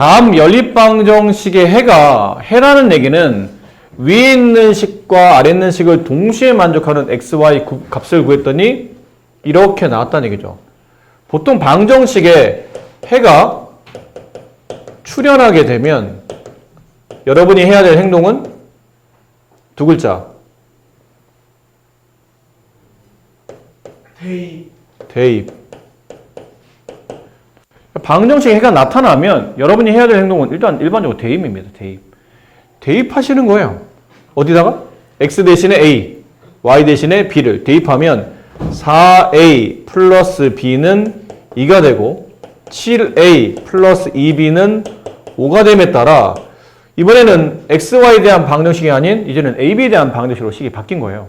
다음 연립방정식의 해라는 얘기는 위에 있는 식과 아래 있는 식을 동시에 만족하는 x, y 값을 구했더니 이렇게 나왔다는 얘기죠. 보통 방정식에 해가 출현하게 되면 여러분이 해야 될 행동은 두 글자. 대입. 방정식에 해가 나타나면 여러분이 해야 될 행동은 일반적으로 대입입니다. 대입하시는 거예요. 어디다가? x 대신에 a, y 대신에 b를 대입하면 4a 플러스 b는 2가 되고 7a 플러스 2b는 5가 됨에 따라 이번에는 xy에 대한 방정식이 아닌 이제는 ab에 대한 방정식으로 식이 바뀐 거예요.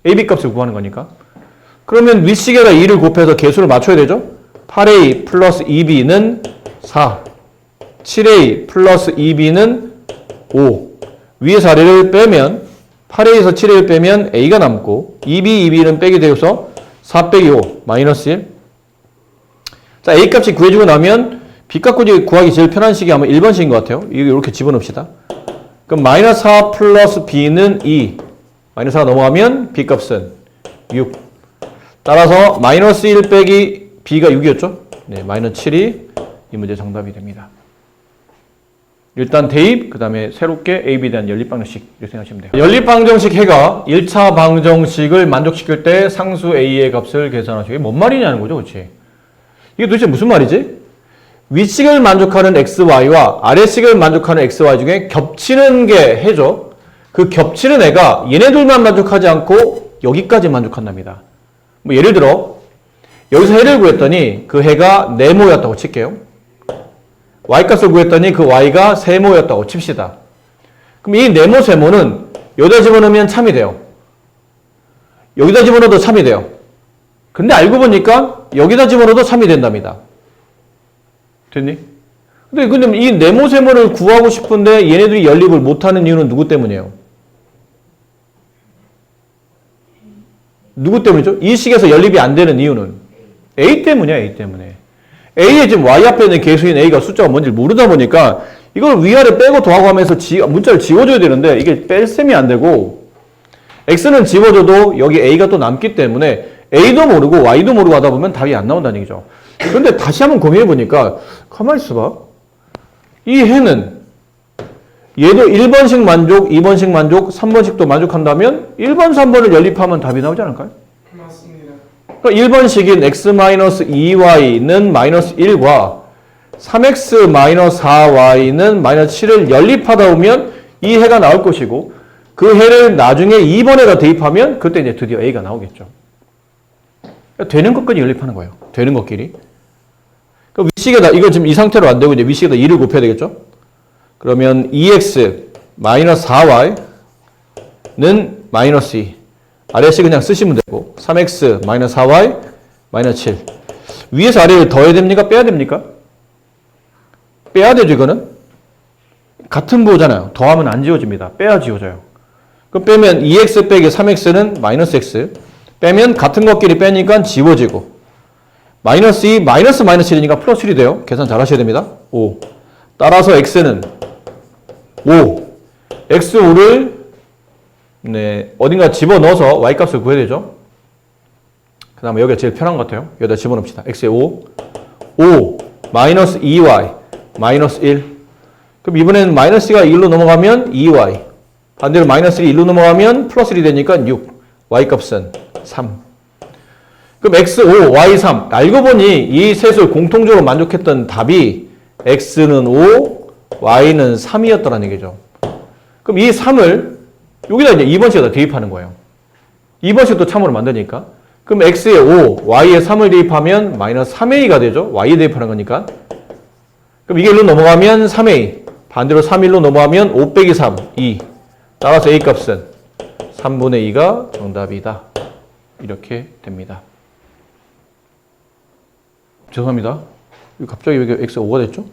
ab 값을 구하는 거니까. 그러면 윗식에다 2를 곱해서 개수를 맞춰야 되죠. 8a 플러스 2b는 4, 7a 플러스 2b는 5. 위에서 아래를 빼면 8a에서 7a를 빼면 a가 남고 2b는 빼게 되어서 4 빼기 5 마이너스 1. 자, a 값이 구해주고 나면 b 값 구하기 제일 편한 식이 아마 1번식인 것 같아요. 이거 이렇게 집어넣읍시다. 그럼 마이너스 4 플러스 b는 2. 마이너스 4가 넘어가면 b 값은 6. 따라서 마이너스 1 빼기 b가 6이었죠? 네, 마이너스 7이 이 문제 정답이 됩니다. 일단 대입, 그 다음에 새롭게 AB에 대한 연립방정식 이렇게 생각하시면 돼요. 연립방정식 해가 1차 방정식을 만족시킬 때 상수 A의 값을 계산하시고 이게 뭔 말이냐는 거죠, 그렇지? 이게 도대체 무슨 말이지? 윗식을 만족하는 XY와 아래식을 만족하는 XY 중에 겹치는 게 해죠. 그 겹치는 애가 얘네들만 만족하지 않고 여기까지 만족한답니다. 뭐 예를 들어 여기서 해를 구했더니 그 해가 네모였다고 칠게요. y값을 구했더니 그 y가 세모였다고 칩시다. 그럼 이 네모 세모는 여기다 집어넣으면 참이 돼요. 여기다 집어넣어도 참이 돼요. 근데 알고 보니까 여기다 집어넣어도 참이 된답니다. 됐니? 근데 이 네모 세모를 구하고 싶은데 얘네들이 연립을 못하는 이유는 누구 때문이에요? 누구 때문이죠? 이 식에서 연립이 안 되는 이유는 A 때문이야, A 때문에. A에 지금 Y 앞에 있는 개수인 A가 숫자가 뭔지 모르다 보니까 이걸 위아래 빼고 더하고 하면서 문자를 지워줘야 되는데 이게 뺄 셈이 안 되고 X는 지워줘도 여기 A가 또 남기 때문에 A도 모르고 Y도 모르고 하다 보면 답이 안 나온다는 얘기죠. 그런데 다시 한번 고민해 보니까 가만히 있어봐. 이 해는 얘도 1번식 만족, 2번식 만족, 3번식도 만족한다면 1번, 3번을 연립하면 답이 나오지 않을까요? 맞습니다. 그러니까 1번식인 x-2y는 마이너스 1과 3x-4y는 마이너스 7을 연립하다 보면 이 해가 나올 것이고 그 해를 나중에 2번에다 대입하면 그때 이제 드디어 a가 나오겠죠. 그러니까 되는 것까지 연립하는 거예요. 되는 것끼리. 그러니까 윗식에다 이거 지금 이 상태로 안 되고 이제 윗식에다 2를 곱해야 되겠죠. 그러면 2x-4y는 마이너스 2. 아래식 그냥 쓰시면 되고 3x-4y 마이너스 7. 위에서 아래를 더해야 됩니까? 빼야 됩니까? 빼야 되죠, 이거는. 같은 부호잖아요. 더하면 안 지워집니다. 빼야 지워져요. 그럼 빼면 2x 빼기 3x는 마이너스 x. 빼면 같은 것끼리 빼니까 지워지고 마이너스 2, 마이너스 7이니까 플러스 7이 돼요. 계산 잘 하셔야 됩니다. 5. 따라서 x는 5. x5를 네, 어딘가 집어넣어서 y값을 구해야 되죠. 그 다음에 여기가 제일 편한 것 같아요. 여기다 집어넣읍시다. x에 5. 마이너스 2y, 마이너스 1. 그럼 이번에는 마이너스가 1로 넘어가면 2y. 반대로 마이너스 1이 1로 넘어가면 플러스 1이 되니까 6. y값은 3. 그럼 x5, y3. 알고 보니 이 셋을 공통적으로 만족했던 답이 x는 5, y는 3이었더라는 얘기죠. 그럼 이 3을 여기다 이제 2번식에다 대입하는 거예요. 2번식도 참으로 만드니까. 그럼 x에 5, y에 3을 대입하면 마이너스 3a가 되죠. y에 대입하는 거니까. 그럼 이게 1로 넘어가면 3a. 반대로 3, 1로 넘어가면 5 빼기 3, 2. 따라서 a 값은 3분의 2가 정답이다. 이렇게 됩니다. 죄송합니다. 갑자기 왜 x가 5가 됐죠?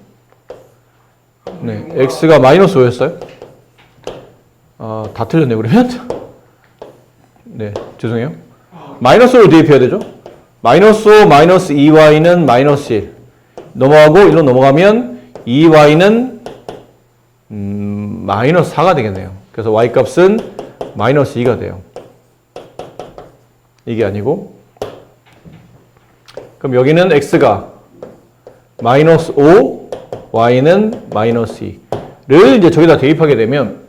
네, x가 마이너스 5였어요. 다 틀렸네요, 그러면. 네, 죄송해요. 마이너스로 대입해야 되죠. 마이너스 5, 마이너스 2y는 마이너스 1. 넘어가고 1로 넘어가면 2y는 마이너스 4가 되겠네요. 그래서 y값은 마이너스 2가 돼요. 이게 아니고, 그럼 여기는 x가 마이너스 5, y는 마이너스 2를 이제 저기다 대입하게 되면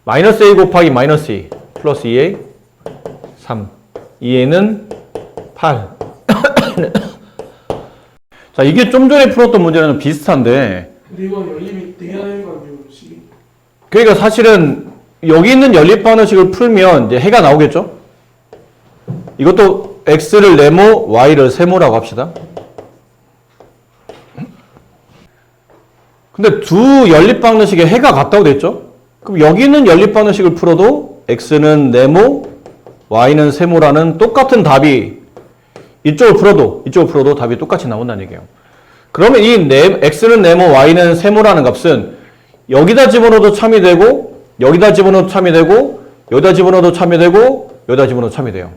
마이너스 a 곱하기 마이너스 2 플러스 2a 3, 2a는 8. 자, 이게 좀 전에 풀었던 문제랑 비슷한데, 근데 이건 연립이 돼야 되는 거 아니에요, 식이? 그러니까 사실은 여기 있는 연립방정식을 풀면 이제 해가 나오겠죠? 이것도 x를 네모, y를 세모라고 합시다. 근데 두 연립방정식에 해가 같다고 됐죠? 그럼 여기 있는 연립방정식을 풀어도 x는 네모, y는 세모라는 똑같은 답이 이쪽을 풀어도 답이 똑같이 나온다는 얘기예요. 그러면 이 x는 네모, y는 세모라는 값은 여기다 집어넣어도 참이 되고, 여기다 집어넣어도 참이 되고, 여기다 집어넣어도 참이 되고, 여기다 집어넣어도 참이 돼요.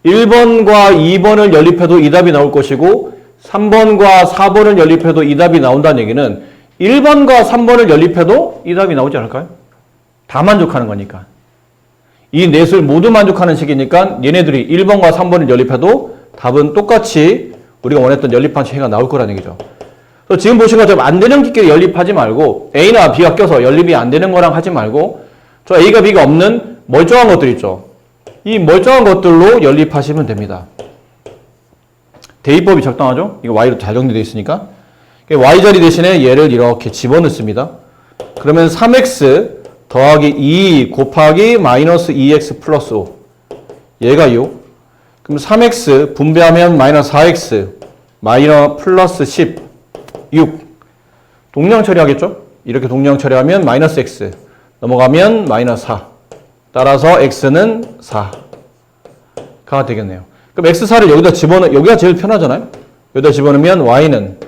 1번과 2번을 연립해도 이 답이 나올 것이고, 3번과 4번을 연립해도 이 답이 나온다는 얘기는 1번과 3번을 연립해도 이 답이 나오지 않을까요? 다 만족하는 거니까. 이 넷을 모두 만족하는 식이니까 얘네들이 1번과 3번을 연립해도 답은 똑같이 우리가 원했던 연립방식이 나올 거라는 얘기죠. 그래서 지금 보신 것처럼 안 되는 끼리 연립하지 말고 A나 B가 껴서 연립이 안 되는 거랑 하지 말고 저 A가 B가 없는 멀쩡한 것들 있죠. 이 멀쩡한 것들로 연립하시면 됩니다. 대입법이 적당하죠? 이거 Y로 잘 정리되어 있으니까. Y 자리 대신에 얘를 이렇게 집어넣습니다. 그러면 3x 더하기 2 곱하기 마이너스 2x 플러스 5. 얘가 6. 그럼 3x 분배하면 마이너스 4x 마이너스 플러스 10. 6. 동량 처리하겠죠? 이렇게 동량 처리하면 마이너스 x. 넘어가면 마이너스 4. 따라서 x는 4가 되겠네요. 그럼 x4를 여기다 여기가 제일 편하잖아요? 여기다 집어넣으면 y는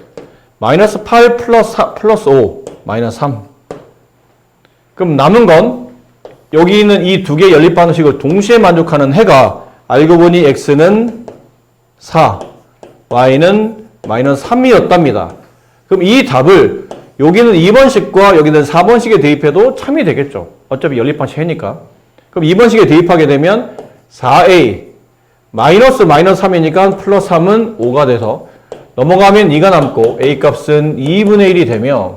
마이너스 8 플러스 5, 마이너스 3. 그럼 남은 건 여기 있는 이 두 개의 연립방정식을 동시에 만족하는 해가 알고 보니 x는 4, y는 마이너스 3이었답니다. 그럼 이 답을 여기는 2번식과 여기는 4번식에 대입해도 참이 되겠죠. 어차피 연립방식 해니까. 그럼 2번식에 대입하게 되면 4a 마이너스 3이니까 플러스 3은 5가 돼서 넘어가면 2가 남고 a 값은 2분의 1이 되며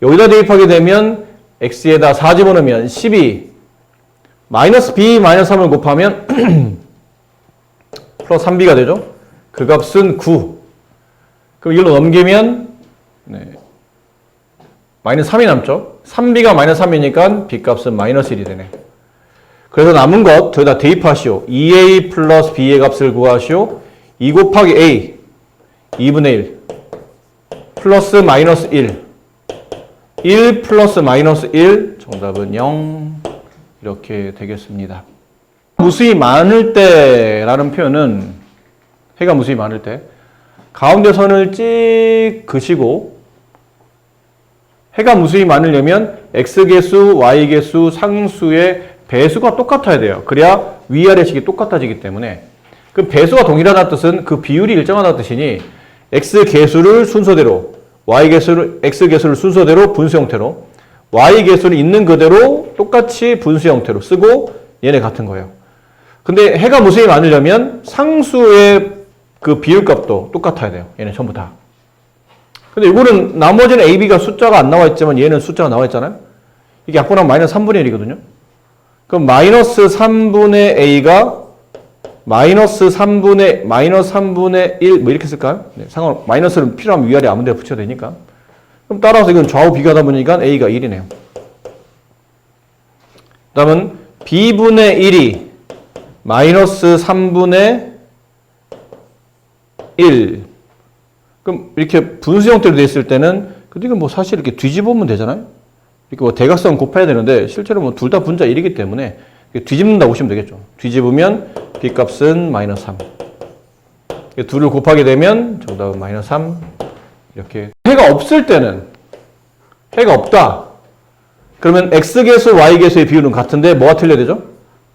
여기다 대입하게 되면 x에다 4 집어넣으면 12 마이너스 b 마이너스 3을 곱하면 플러스 3b가 되죠. 그 값은 9. 그럼 이걸로 넘기면 마이너스 3이 남죠. 3b가 마이너스 3이니까 b 값은 마이너스 1이 되네. 그래서 남은 것 저기다 대입하시오. 2a 플러스 b의 값을 구하시오. 2 곱하기 a 2분의 1 플러스 마이너스 1 1 플러스 마이너스 1 정답은 0 이렇게 되겠습니다. 무수히 많을 때라는 표현은 해가 무수히 많을 때 가운데 선을 찍 그시고 해가 무수히 많으려면 x개수, y개수, 상수의 배수가 똑같아야 돼요. 그래야 위아래식이 똑같아지기 때문에 그 배수가 동일하다는 뜻은 그 비율이 일정하다는 뜻이니 x개수를 순서대로 x개수를 순서대로 분수 형태로 y개수를 있는 그대로 똑같이 분수 형태로 쓰고 얘네 같은 거예요. 근데 해가 무수히 많으려면 상수의 그 비율값도 똑같아야 돼요. 얘네 전부 다. 근데 이거는 나머지는 a, b가 숫자가 안 나와 있지만 얘는 숫자가 나와 있잖아요. 이게 약분하면 마이너스 3분의 1이거든요. 그럼 마이너스 3분의 a가 마이너스 3분의 1 뭐 이렇게 쓸까요? 네, 마이너스는 필요하면 위아래 아무 데나 붙여도 되니까. 그럼 따라서 이건 좌우 비교하다 보니까 a가 1이네요. 다음은 b분의 1이 마이너스 3분의 1. 그럼 이렇게 분수 형태로 되어 있을 때는 근데 이건 뭐 사실 이렇게 뒤집으면 되잖아요. 이렇게 뭐 대각선 곱해야 되는데 실제로 뭐 둘 다 분자 1이기 때문에 뒤집는다고 보시면 되겠죠. 뒤집으면 b값은 마이너스 3. 둘을 곱하게 되면 정답은 마이너스 3. 이렇게. 해가 없을 때는 해가 없다. 그러면 x개수, y개수의 비율은 같은데 뭐가 틀려야 되죠?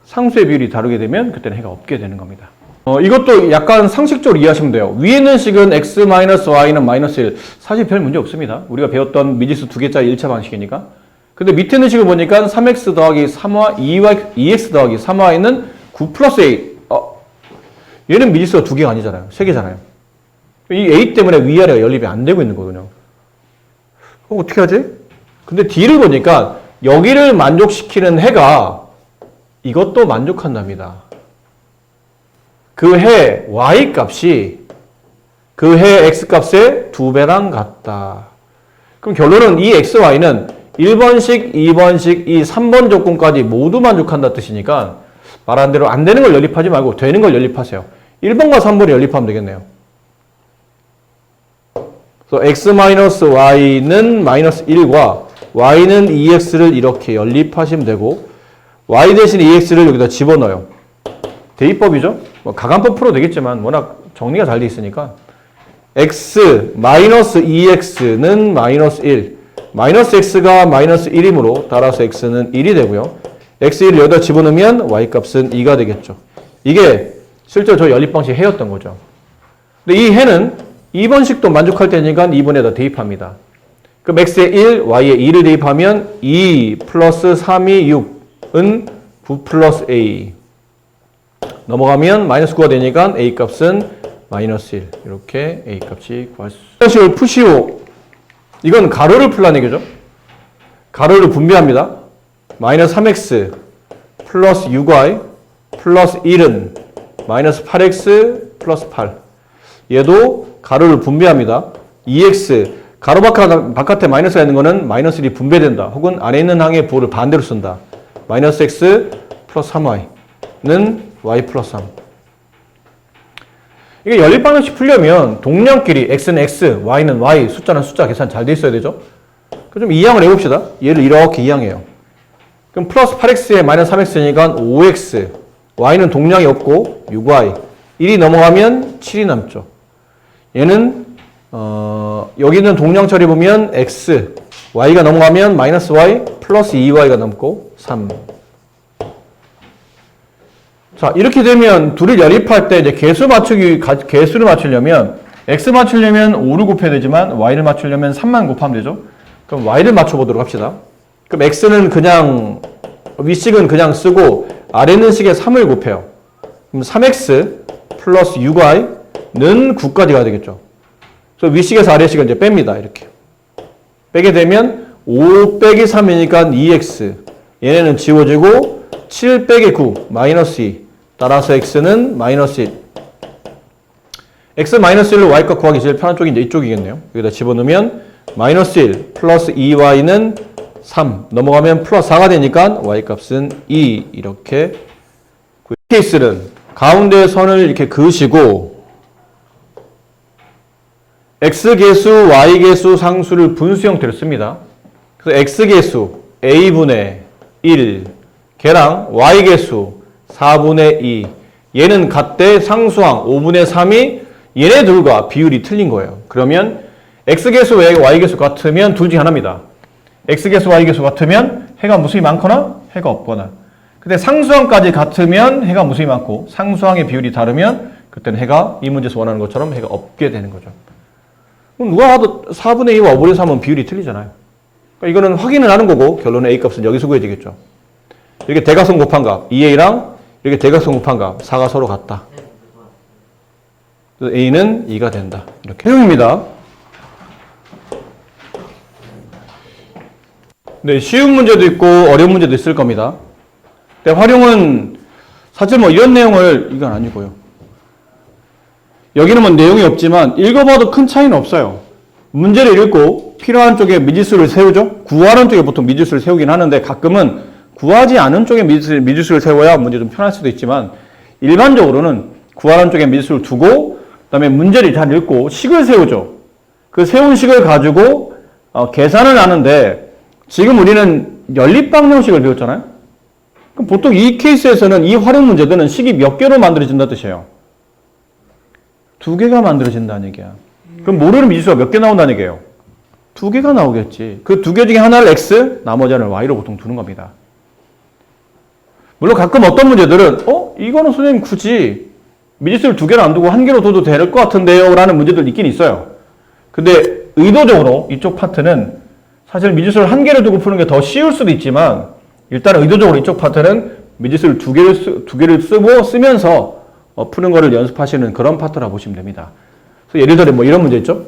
상수의 비율이 다르게 되면 그때는 해가 없게 되는 겁니다. 이것도 약간 상식적으로 이해하시면 돼요. 위에 있는 식은 x-y는 마이너스 1. 사실 별 문제 없습니다. 우리가 배웠던 미지수 두 개짜리 1차 방식이니까. 근데 밑에 있는 식을 보니까 3x 더하기 3y, 2x 더하기 3y는 9 플러스 a. 얘는 미지수가 두 개가 아니잖아요. 세 개잖아요. 이 a 때문에 위아래가 연립이 안 되고 있는 거거든요. 어떻게 하지? 근데 D를 보니까 여기를 만족시키는 해가 이것도 만족한답니다. 그 해 y 값이 그 해 x 값의 2배랑 같다. 그럼 결론은 이 x, y는 1번식, 2번식, 이 3번 조건까지 모두 만족한다 뜻이니까 말한 대로 안 되는 걸 연립하지 말고 되는 걸 연립하세요. 1번과 3번을 연립하면 되겠네요. 그래서 x-y는 마이너스 1과 y는 2x를 이렇게 연립하시면 되고 y 대신 2x를 여기다 집어넣어요. 대입법이죠. 뭐 가간법 풀어도 되겠지만 워낙 정리가 잘 돼 있으니까 x 마이너스 2x는 마이너스 1 마이너스 x가 마이너스 1이므로 따라서 x는 1이 되고요. x1을 여기다 집어넣으면 y 값은 2가 되겠죠. 이게 실제로 저 연립 방식 해였던 거죠. 근데 이 해는 2번식도 만족할 때니까 2번에다 대입합니다. 그럼 x에 1, y에 2를 대입하면 2 플러스 3이 6은 9 플러스 a. 넘어가면 마이너스 9가 되니까 a 값은 마이너스 1. 이렇게 a 값이 구할 수 있습니다. 식을 푸시오. 이건 가로를 풀라는 얘기죠. 가로를 분배합니다. 마이너스 3x 플러스 6y 플러스 1은 마이너스 8x 플러스 8. 얘도 가로를 분배합니다. 2x 가로 바깥에 마이너스가 있는 거는 마이너스 1이 분배된다. 혹은 안에 있는 항의 부호를 반대로 쓴다. 마이너스 x 플러스 3y는 y 플러스 3. 이게 연립 방정식 풀려면 동량끼리 x는 x, y는 y, 숫자는 숫자 계산 잘 돼 있어야 되죠. 그럼 좀 이항을 해봅시다. 얘를 이렇게 이항해요. 그럼 플러스 8x에 마이너스 3x니까 5x, y는 동량이 없고 6y, 1이 넘어가면 7이 남죠. 얘는 여기 있는 동량 처리 보면 x, y가 넘어가면 마이너스 y 플러스 2y가 남고 3. 자, 이렇게 되면 둘을 연립할 때 이제 개수를 맞추려면 x 맞추려면 5를 곱해야 되지만 y를 맞추려면 3만 곱하면 되죠. 그럼 y를 맞춰보도록 합시다. 그럼 x는 그냥 윗식은 그냥 쓰고 아래 있는 식에 3을 곱해요. 그럼 3x 플러스 6y는 9까지 가야 되겠죠. 그래서 윗식에서 아래식을 이제 뺍니다. 이렇게. 빼게 되면 5 빼기 3이니까 2x. 얘네는 지워지고 7 빼기 9 마이너스 2. 따라서 x는 마이너스 1. x 마이너스 1로 y값 구하기 제일 편한 쪽이 이제 이쪽이겠네요. 여기다 집어넣으면 마이너스 1 플러스 2y는 3 넘어가면 플러스 4가 되니까 y값은 2 이렇게. 이 케이스는 가운데 선을 이렇게 그으시고 x계수, y계수, 상수를 분수 형태로 씁니다. 그래서 x계수 a분의 1 걔랑 y계수 4분의 2 얘는 같대 상수항 5분의 3이 얘네 둘과 비율이 틀린 거예요. 그러면 x계수, y계수 같으면 둘 중에 하나입니다. x계수, y계수 같으면 해가 무수히 많거나 해가 없거나. 근데 상수항까지 같으면 해가 무수히 많고 상수항의 비율이 다르면 그때는 해가 이 문제에서 원하는 것처럼 해가 없게 되는 거죠. 그럼 누가 봐도 4분의 2와 5분의 3은 비율이 틀리잖아요. 그러니까 이거는 확인을 하는 거고 결론은 a값은 여기서 구해지겠죠. 이렇게 대각선 곱한 값 2a랑 이렇게 대각선 곱한 값 4가 서로 같다. 그래서 a는 2가 된다. 이렇게 해용입니다. 네, 쉬운 문제도 있고 어려운 문제도 있을 겁니다. 근데 활용은 사실 뭐 이런 내용을 이건 아니고요. 여기는 뭐 내용이 없지만 읽어봐도 큰 차이는 없어요. 문제를 읽고 필요한 쪽에 미지수를 세우죠. 구하는 쪽에 보통 미지수를 세우긴 하는데 가끔은 구하지 않은 쪽에 미지수를 세워야 문제 좀 편할 수도 있지만 일반적으로는 구하는 쪽에 미지수를 두고 그다음에 문제를 잘 읽고 식을 세우죠. 그 세운 식을 가지고 계산을 하는데 지금 우리는 연립방정식을 배웠잖아요. 그럼 보통 이 케이스에서는 이 활용 문제들은 식이 몇 개로 만들어진다는 뜻이에요. 2개가 만들어진다는 얘기야. 그럼 모르는 미지수가 몇 개 나온다는 얘기예요. 2개가 나오겠지. 그 2개 중에 하나를 x, 나머지 하나를 y로 보통 두는 겁니다. 물론 가끔 어떤 문제들은 이거는 선생님 굳이 미지수를 두 개를 안 두고 한 개로 둬도 될 것 같은데요 라는 문제들 있긴 있어요. 근데 의도적으로 이쪽 파트는 사실 미지수를 한 개를 두고 푸는 게 더 쉬울 수도 있지만 일단 의도적으로 이쪽 파트는 미지수를 두 개를 쓰면서 푸는 거를 연습하시는 그런 파트라 보시면 됩니다. 그래서 예를 들어 뭐 이런 문제 있죠?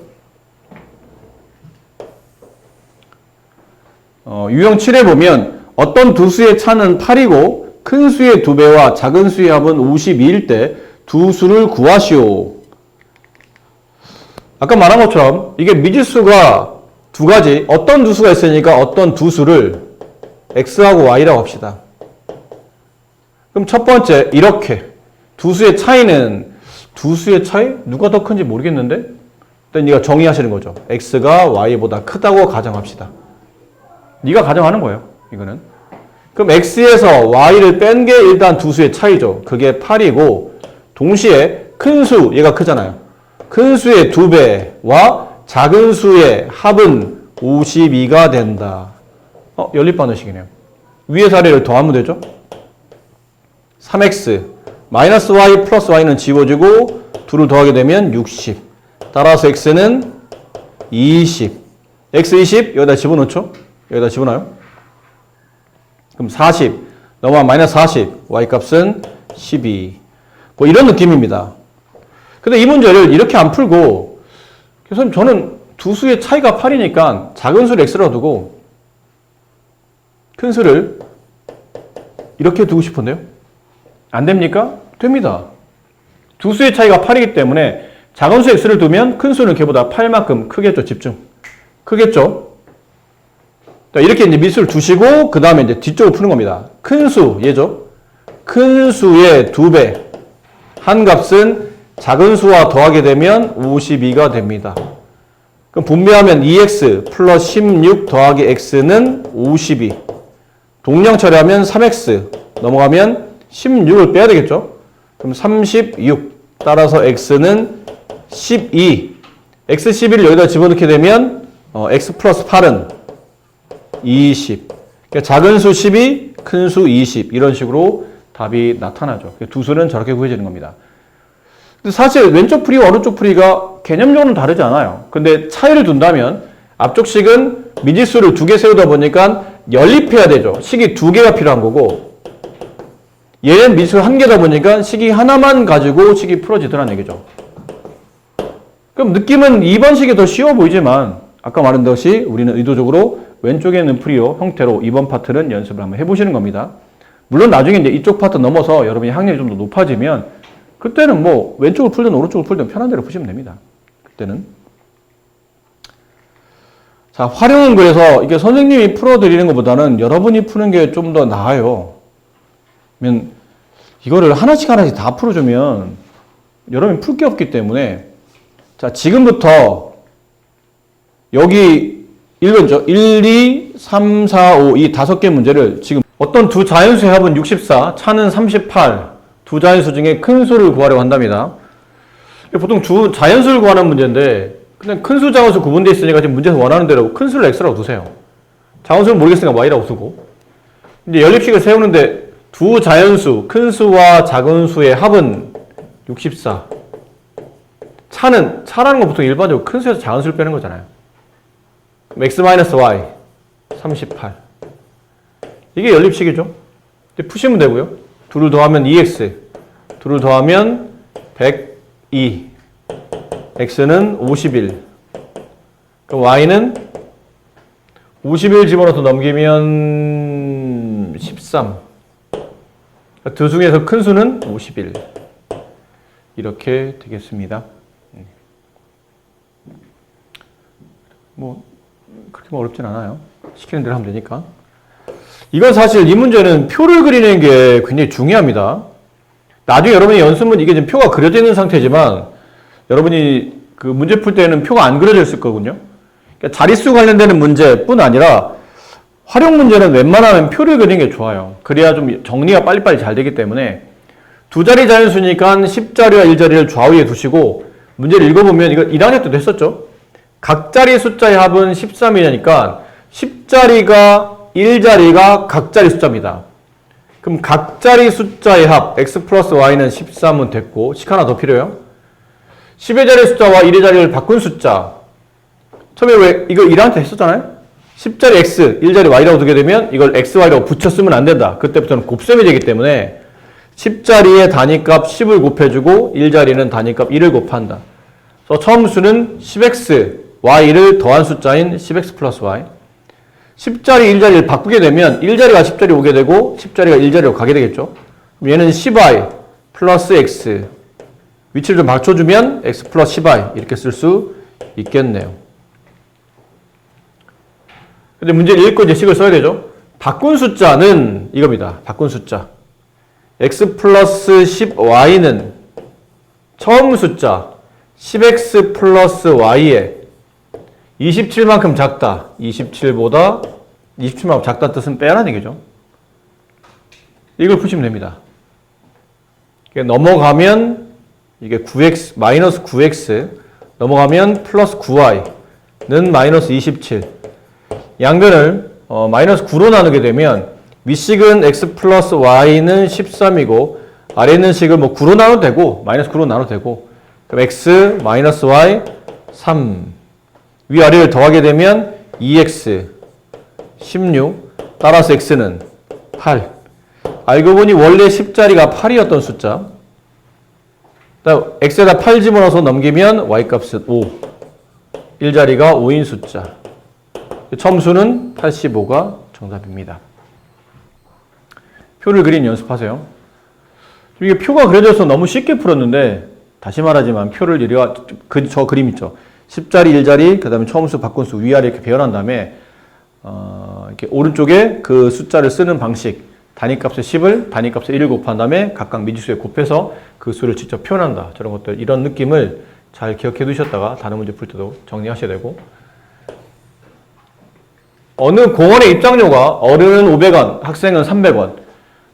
유형 7에 보면 어떤 두 수의 차는 8이고 큰 수의 2배와 작은 수의 합은 52일 때 두 수를 구하시오. 아까 말한 것처럼 이게 미지수가 두 가지, 어떤 두 수가 있으니까 어떤 두 수를 x하고 y라고 합시다. 그럼 첫 번째 이렇게 두 수의 차이는 두 수의 차이? 누가 더 큰지 모르겠는데? 일단 네가 정의하시는 거죠. x가 y보다 크다고 가정합시다. 네가 가정하는 거예요. 이거는. 그럼 x에서 y를 뺀 게 일단 두 수의 차이죠. 그게 8이고 동시에 큰 수, 얘가 크잖아요. 큰 수의 2배와 작은 수의 합은 52가 된다. 연립반응식이네요. 위의 사례를 더하면 되죠? 3x 마이너스 y 플러스 y는 지워지고 2를 더하게 되면 60. 따라서 x는 20. x 20 여기다 집어넣죠? 여기다 집어넣어요. 그럼 40 넘어가 마이너스 40 y 값은 12. 뭐 이런 느낌입니다. 근데 이 문제를 이렇게 안 풀고 그래서 저는 두 수의 차이가 8이니까 작은 수를 x로 두고 큰 수를 이렇게 두고 싶은데요. 안 됩니까? 됩니다. 두 수의 차이가 8이기 때문에 작은 수 x를 두면 큰 수는 걔보다 8만큼 크겠죠. 집중. 크겠죠. 이렇게 이제 미수를 두시고 그 다음에 이제 뒤쪽을 푸는 겁니다. 큰 수 얘죠. 큰 수의 2배 한 값은 작은 수와 더하게 되면 52가 됩니다. 그럼 분배하면 2x 플러스 16 더하기 x는 52. 동량 처리하면 3x 넘어가면 16을 빼야 되겠죠. 그럼 36 따라서 x는 12. x 11을 여기다 집어넣게 되면 x 플러스 8은 20. 그러니까 작은 수 12, 큰 수 20 이런 식으로 답이 나타나죠. 두 수는 저렇게 구해지는 겁니다. 근데 사실 왼쪽 풀이와 오른쪽 풀이가 개념적으로는 다르지 않아요. 근데 차이를 둔다면 앞쪽 식은 미지수를 두 개 세우다 보니까 연립해야 되죠. 식이 두 개가 필요한 거고 얘는 미지수 한 개다 보니까 식이 하나만 가지고 식이 풀어지더라는 얘기죠. 그럼 느낌은 2번 식이 더 쉬워 보이지만 아까 말한 듯이 우리는 의도적으로 왼쪽에 있는 풀이요 형태로 2번 파트는 연습을 한번 해보시는 겁니다. 물론 나중에 이제 이쪽 파트 넘어서 여러분이 학력이 좀 더 높아지면 그때는 뭐 왼쪽을 풀든 오른쪽을 풀든 편한 대로 푸시면 됩니다. 그때는. 자, 활용은 그래서 이게 선생님이 풀어드리는 것보다는 여러분이 푸는 게 좀 더 나아요. 그러면 이거를 하나씩 다 풀어주면 여러분이 풀 게 없기 때문에 자, 지금부터 여기 1번죠. 1, 2, 3, 4, 5 이 5개 문제를 지금 어떤 두 자연수의 합은 64, 차는 38 두 자연수 중에 큰 수를 구하려고 한답니다. 보통 두 자연수를 구하는 문제인데 그냥 큰 수, 작은 수 구분되어 있으니까 지금 문제에서 원하는 대로 큰 수를 x라고 두세요. 작은 수는 모르겠으니까 y라고 쓰고 이제 연립식을 세우는데 두 자연수, 큰 수와 작은 수의 합은 64. 차라는 건 보통 일반적으로 큰 수에서 작은 수를 빼는 거잖아요. 그럼 x-y 38. 이게 연립식이죠. 푸시면 되고요. 2를 더하면 2x, 2를 더하면 102, x는 51. 그럼 y는 51 집어넣어서 넘기면 13. 두 중에서 큰 수는 51. 이렇게 되겠습니다. 뭐 그렇게 어렵진 않아요. 시키는 대로 하면 되니까. 이건 사실 이 문제는 표를 그리는 게 굉장히 중요합니다. 나중에 여러분이 연습문 이게 지금 표가 그려져 있는 상태지만 여러분이 그 문제 풀 때는 표가 안 그려져 있을 거거든요. 그러니까 자릿수 관련되는 문제뿐 아니라 활용 문제는 웬만하면 표를 그리는 게 좋아요. 그래야 좀 정리가 빨리빨리 잘 되기 때문에 두 자리 자연수니까 10자리와 1자리를 좌우에 두시고 문제를 읽어보면 이거 1학년 때도 했었죠. 각 자리 숫자의 합은 13이니까 10자리가 1자리가 각 자리 숫자입니다. 그럼 그럼 각자리 숫자의 합 x 플러스 y는 13은 됐고 식 하나 더 필요해요. 10의 자리 숫자와 1의 자리를 바꾼 숫자. 처음에 왜 이거 1한테 했었잖아요. 10자리 x, 1자리 y라고 두게 되면 이걸 x, y라고 붙여 쓰면 안 된다. 그때부터는 곱셈이 되기 때문에 10자리에 단위값 10을 곱해주고 1자리는 단위값 1을 곱한다. 그래서 처음 수는 10x, y를 더한 숫자인 10x 플러스 y. 10자리, 1자리를 바꾸게 되면 1자리가 10자리 오게 되고 10자리가 1자리로 가게 되겠죠. 그럼 얘는 10i 플러스 x. 위치를 좀 맞춰주면 x 플러스 10i 이렇게 쓸 수 있겠네요. 근데 문제를 읽고 이제 식을 써야 되죠. 바꾼 숫자는 이겁니다. 바꾼 숫자. x 플러스 10y는 처음 숫자 10x 플러스 y에 27만큼 작다. 27만큼 작다는 뜻은 빼라는 얘기죠. 이걸 푸시면 됩니다. 넘어가면 이게 9x, 마이너스 9x 넘어가면 플러스 9y는 마이너스 27. 양변을 마이너스 9로 나누게 되면 윗식은 x 플러스 y는 13이고 아래 있는 식을 뭐 9로 나눠도 되고 마이너스 9로 나눠도 되고 그럼 x 마이너스 y 3 위아래를 더하게 되면 2x 16 따라서 x는 8. 알고 보니 원래 10자리가 8이었던 숫자. x에다 8 집어넣어서 넘기면 y값은 5. 1자리가 5인 숫자. 첨수는 85가 정답입니다. 표를 그린 연습하세요. 이게 표가 그려져서 너무 쉽게 풀었는데 다시 말하지만 표를 저 그림 있죠. 10자리, 1자리, 그 다음에 처음수, 바꾼수, 위아래 이렇게 배열한 다음에 이렇게 오른쪽에 그 숫자를 쓰는 방식 단위값에 10을 단위값에 1을 곱한 다음에 각각 미지수에 곱해서 그 수를 직접 표현한다. 저런 것들 이런 느낌을 잘 기억해 두셨다가 다른 문제 풀 때도 정리하셔야 되고 어느 공원의 입장료가 어른은 500원, 학생은 300원.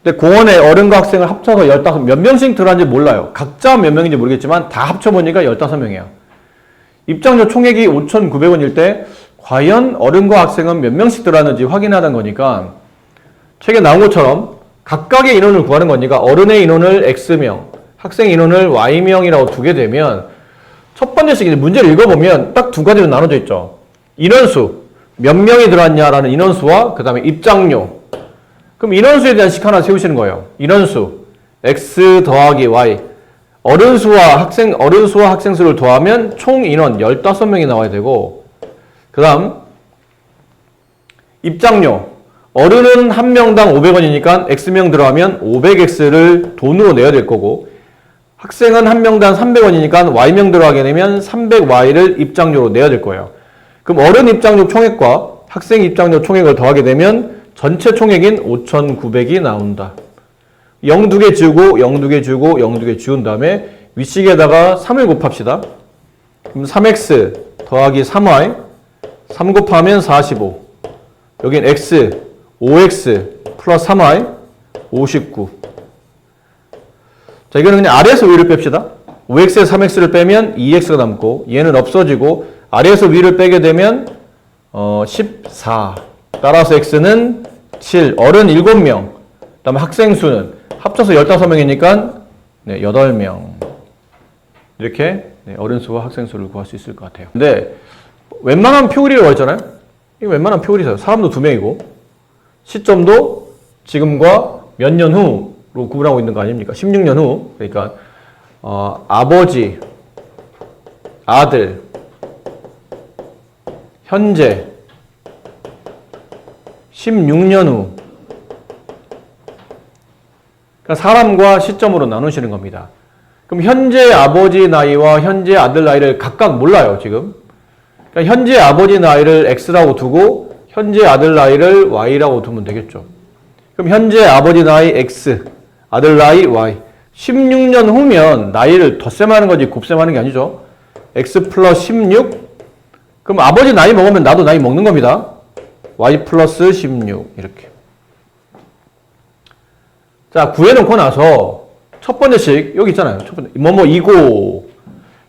근데 공원에 어른과 학생을 합쳐서 15, 몇 명씩 들어왔는지 몰라요. 각자 몇 명인지 모르겠지만 다 합쳐보니까 15명이에요. 입장료 총액이 5,900원일 때 과연 어른과 학생은 몇 명씩 들어왔는지 확인하는 거니까 책에 나온 것처럼 각각의 인원을 구하는 거니까 어른의 인원을 X명, 학생 인원을 Y명이라고 두게 되면 첫 번째씩 이제 문제를 읽어보면 딱 두 가지로 나눠져 있죠. 인원수, 몇 명이 들어왔냐라는 인원수와 그 다음에 입장료. 그럼 인원수에 대한 식 하나 세우시는 거예요. 인원수, X 더하기 Y. 어른수와 학생 수를 더하면 총 인원 15명이 나와야 되고, 그 다음, 입장료. 어른은 한 명당 500원이니까 X명 들어가면 500X를 돈으로 내야 될 거고, 학생은 한 명당 300원이니까 Y명 들어가게 되면 300Y를 입장료로 내야 될 거예요. 그럼 어른 입장료 총액과 학생 입장료 총액을 더하게 되면 전체 총액인 5,900이 나온다. 0 두 개 지우고 0 두 개 지우고 0 두 개 지운 다음에 윗식에다가 3을 곱합시다. 그럼 3x 더하기 3y 3 곱하면 45. 여긴 x 5x 플러스 3y 59. 자, 이거는 그냥 아래에서 위를 뺍시다. 5x에 3x를 빼면 2x가 남고 얘는 없어지고 아래에서 위를 빼게 되면 14. 따라서 x는 7. 어른 7명. 그 다음에 학생 수는 합쳐서 15명이니까 8명. 이렇게 어른 수와 학생 수를 구할 수 있을 것 같아요. 근데 웬만한 표 그리라고 했잖아요. 이거 웬만한 표 그리세요. 사람도 2명이고 시점도 지금과 몇 년 후로 구분하고 있는 거 아닙니까? 16년 후. 그러니까 아버지, 아들, 현재 16년 후. 그러니까 사람과 시점으로 나누시는 겁니다. 그럼 현재 아버지 나이와 현재 아들 나이를 각각 몰라요, 지금. 그러니까 현재 아버지 나이를 X라고 두고 현재 아들 나이를 Y라고 두면 되겠죠. 그럼 현재 아버지 나이 X, 아들 나이 Y. 16년 후면 나이를 덧셈하는 거지 곱셈하는 게 아니죠. X 플러스 16. 그럼 아버지 나이 먹으면 나도 나이 먹는 겁니다. Y 플러스 16 이렇게. 자, 구해놓고 나서 첫 번째씩 여기 있잖아요. 첫 번째 뭐이고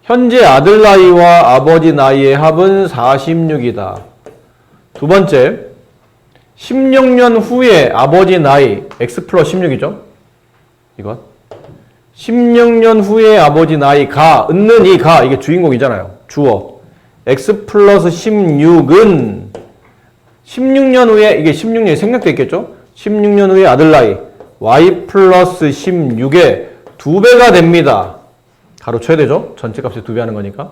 현재 아들 나이와 아버지 나이의 합은 46이다. 두 번째 16년 후에 아버지 나이 x 플러스 16이죠. 이것 16년 후에 아버지 나이 가 은는 이 가 이게 주인공이잖아요. 주어 x 플러스 16은 16년 후에 이게 16년이 생략돼 있겠죠. 16년 후에 아들 나이 y 플러스 16의 2배가 됩니다. 가로쳐야 되죠. 전체 값에 2배 하는 거니까.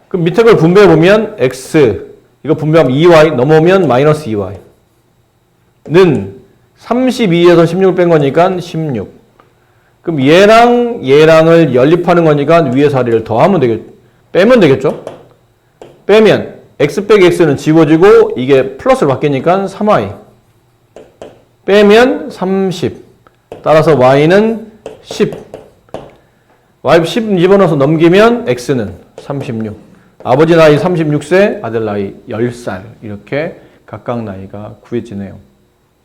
그럼 밑에 걸 분배해 보면 x 이거 분배하면 2y 넘어오면 마이너스 2y 는 32에서 16을 뺀 거니까 16. 그럼 얘랑을 연립하는 거니까 위에서 아래를 더하면 빼면 되겠죠? 빼면 x 빼기 x는 지워지고 이게 플러스로 바뀌니까 3y 빼면 30 따라서 y는 10 y 10 집어넣어서 넘기면 x는 36 아버지 나이 36세 아들 나이 10살 이렇게 각각 나이가 구해지네요.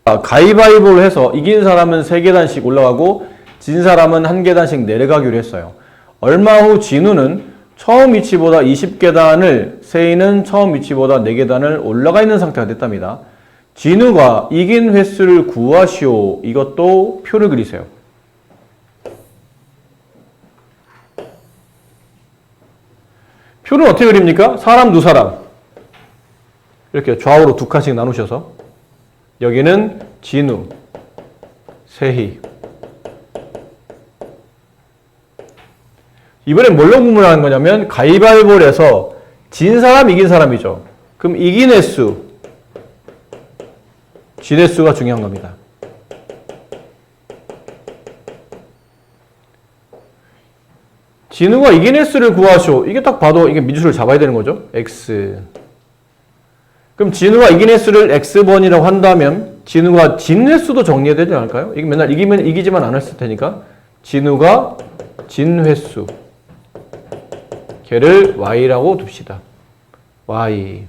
가위바위보를 해서 이긴 사람은 3계단씩 올라가고 진 사람은 1계단씩 내려가기로 했어요. 얼마 후 진우는 처음 위치보다 20계단을 세이는 처음 위치보다 4계단을 올라가 있는 상태가 됐답니다. 진우가 이긴 횟수를 구하시오. 이것도 표를 그리세요. 표는 어떻게 그립니까? 사람 두 사람 이렇게 좌우로 2칸씩 나누셔서 여기는 진우, 세희 이번엔 뭘로 구분하는 거냐면 가위바위보를 해서 진 사람, 이긴 사람이죠. 그럼 이긴 횟수, 진 횟수가 중요한 겁니다. 진우가 이긴 횟수를 구하시오. 이게 딱 봐도 이게 미주수를 잡아야 되는 거죠. x. 그럼 진우가 이긴 횟수를 x번이라고 한다면 진우가 진 횟수도 정리해야 되지 않을까요? 이게 맨날 이기면 이기지만 않았을 테니까 진우가 진 횟수 걔를 y라고 둡시다. y.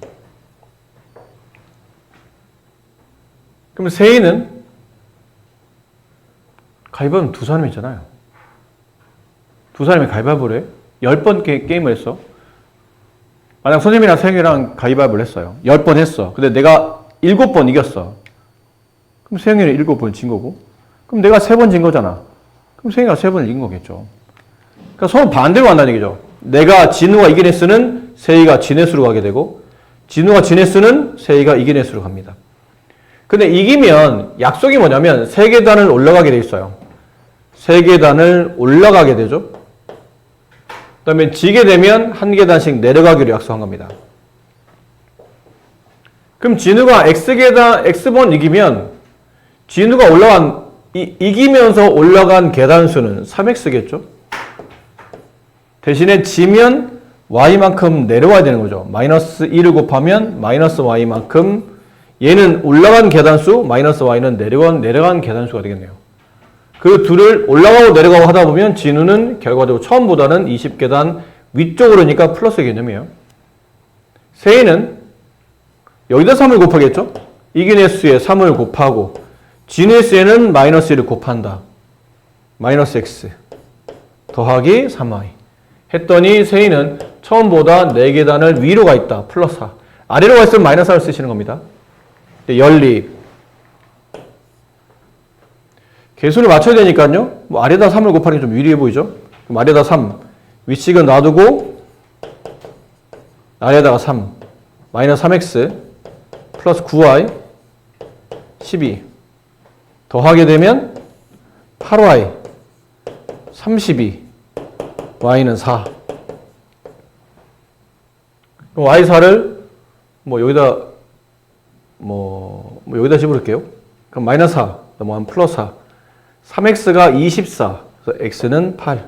그럼 세이는 가위바위보는 두 사람이 있잖아요. 두 사람이 가위바위보를 해. 10번 게임을 했어. 만약 선생님이랑 세영이랑 가위바위보를 했어요. 10번 했어. 근데 내가 7번 이겼어. 그럼 세영이는 7번 진 거고. 그럼 내가 3번 진 거잖아. 그럼 세영이가 3번을 이긴 거겠죠. 그러니까 서로 반대로 간다는 얘기죠. 내가 진우가 이긴 횟수는 세희가 진 횟수로 가게 되고 진우가 진 횟수는 세희가 이긴 횟수로 갑니다. 근데 이기면 약속이 뭐냐면 3계단을 올라가게 돼 있어요. 3계단을 올라가게 되죠. 그 다음에 지게 되면 1계단씩 내려가기로 약속한 겁니다. 그럼 진우가 X번 이기면 진우가 이기면서 올라간 계단 수는 3X겠죠? 대신에 지면 Y만큼 내려와야 되는 거죠. 마이너스 1을 곱하면 마이너스 Y만큼 얘는 올라간 계단수, 마이너스 Y는 내려간 계단수가 되겠네요. 그 둘을 올라가고 내려가고 하다 보면 진우는 결과적으로 처음보다는 20계단 위쪽으로니까 플러스 개념이에요. 세이는 여기다 3을 곱하겠죠? 이긴 횟수에 3을 곱하고 진 횟수에는 마이너스 1을 곱한다. 마이너스 x 더하기 3y 했더니 세이는 처음보다 4계단을 위로 가 있다. 플러스 4. 아래로 가 있으면 마이너스 4를 쓰시는 겁니다. 연립. 개수를 맞춰야 되니까요. 뭐 아래다 3을 곱하는 게 좀 유리해 보이죠? 그럼 아래다 3. 위식은 놔두고 아래다가 3. 마이너스 3x 플러스 9y 12. 더하게 되면 8y 32. y는 4. 그럼 y4를 여기다 집어넣을게요. 그럼 마이너스 4 넘어가면 플러스 4. 3x가 24. 그래서 x는 8.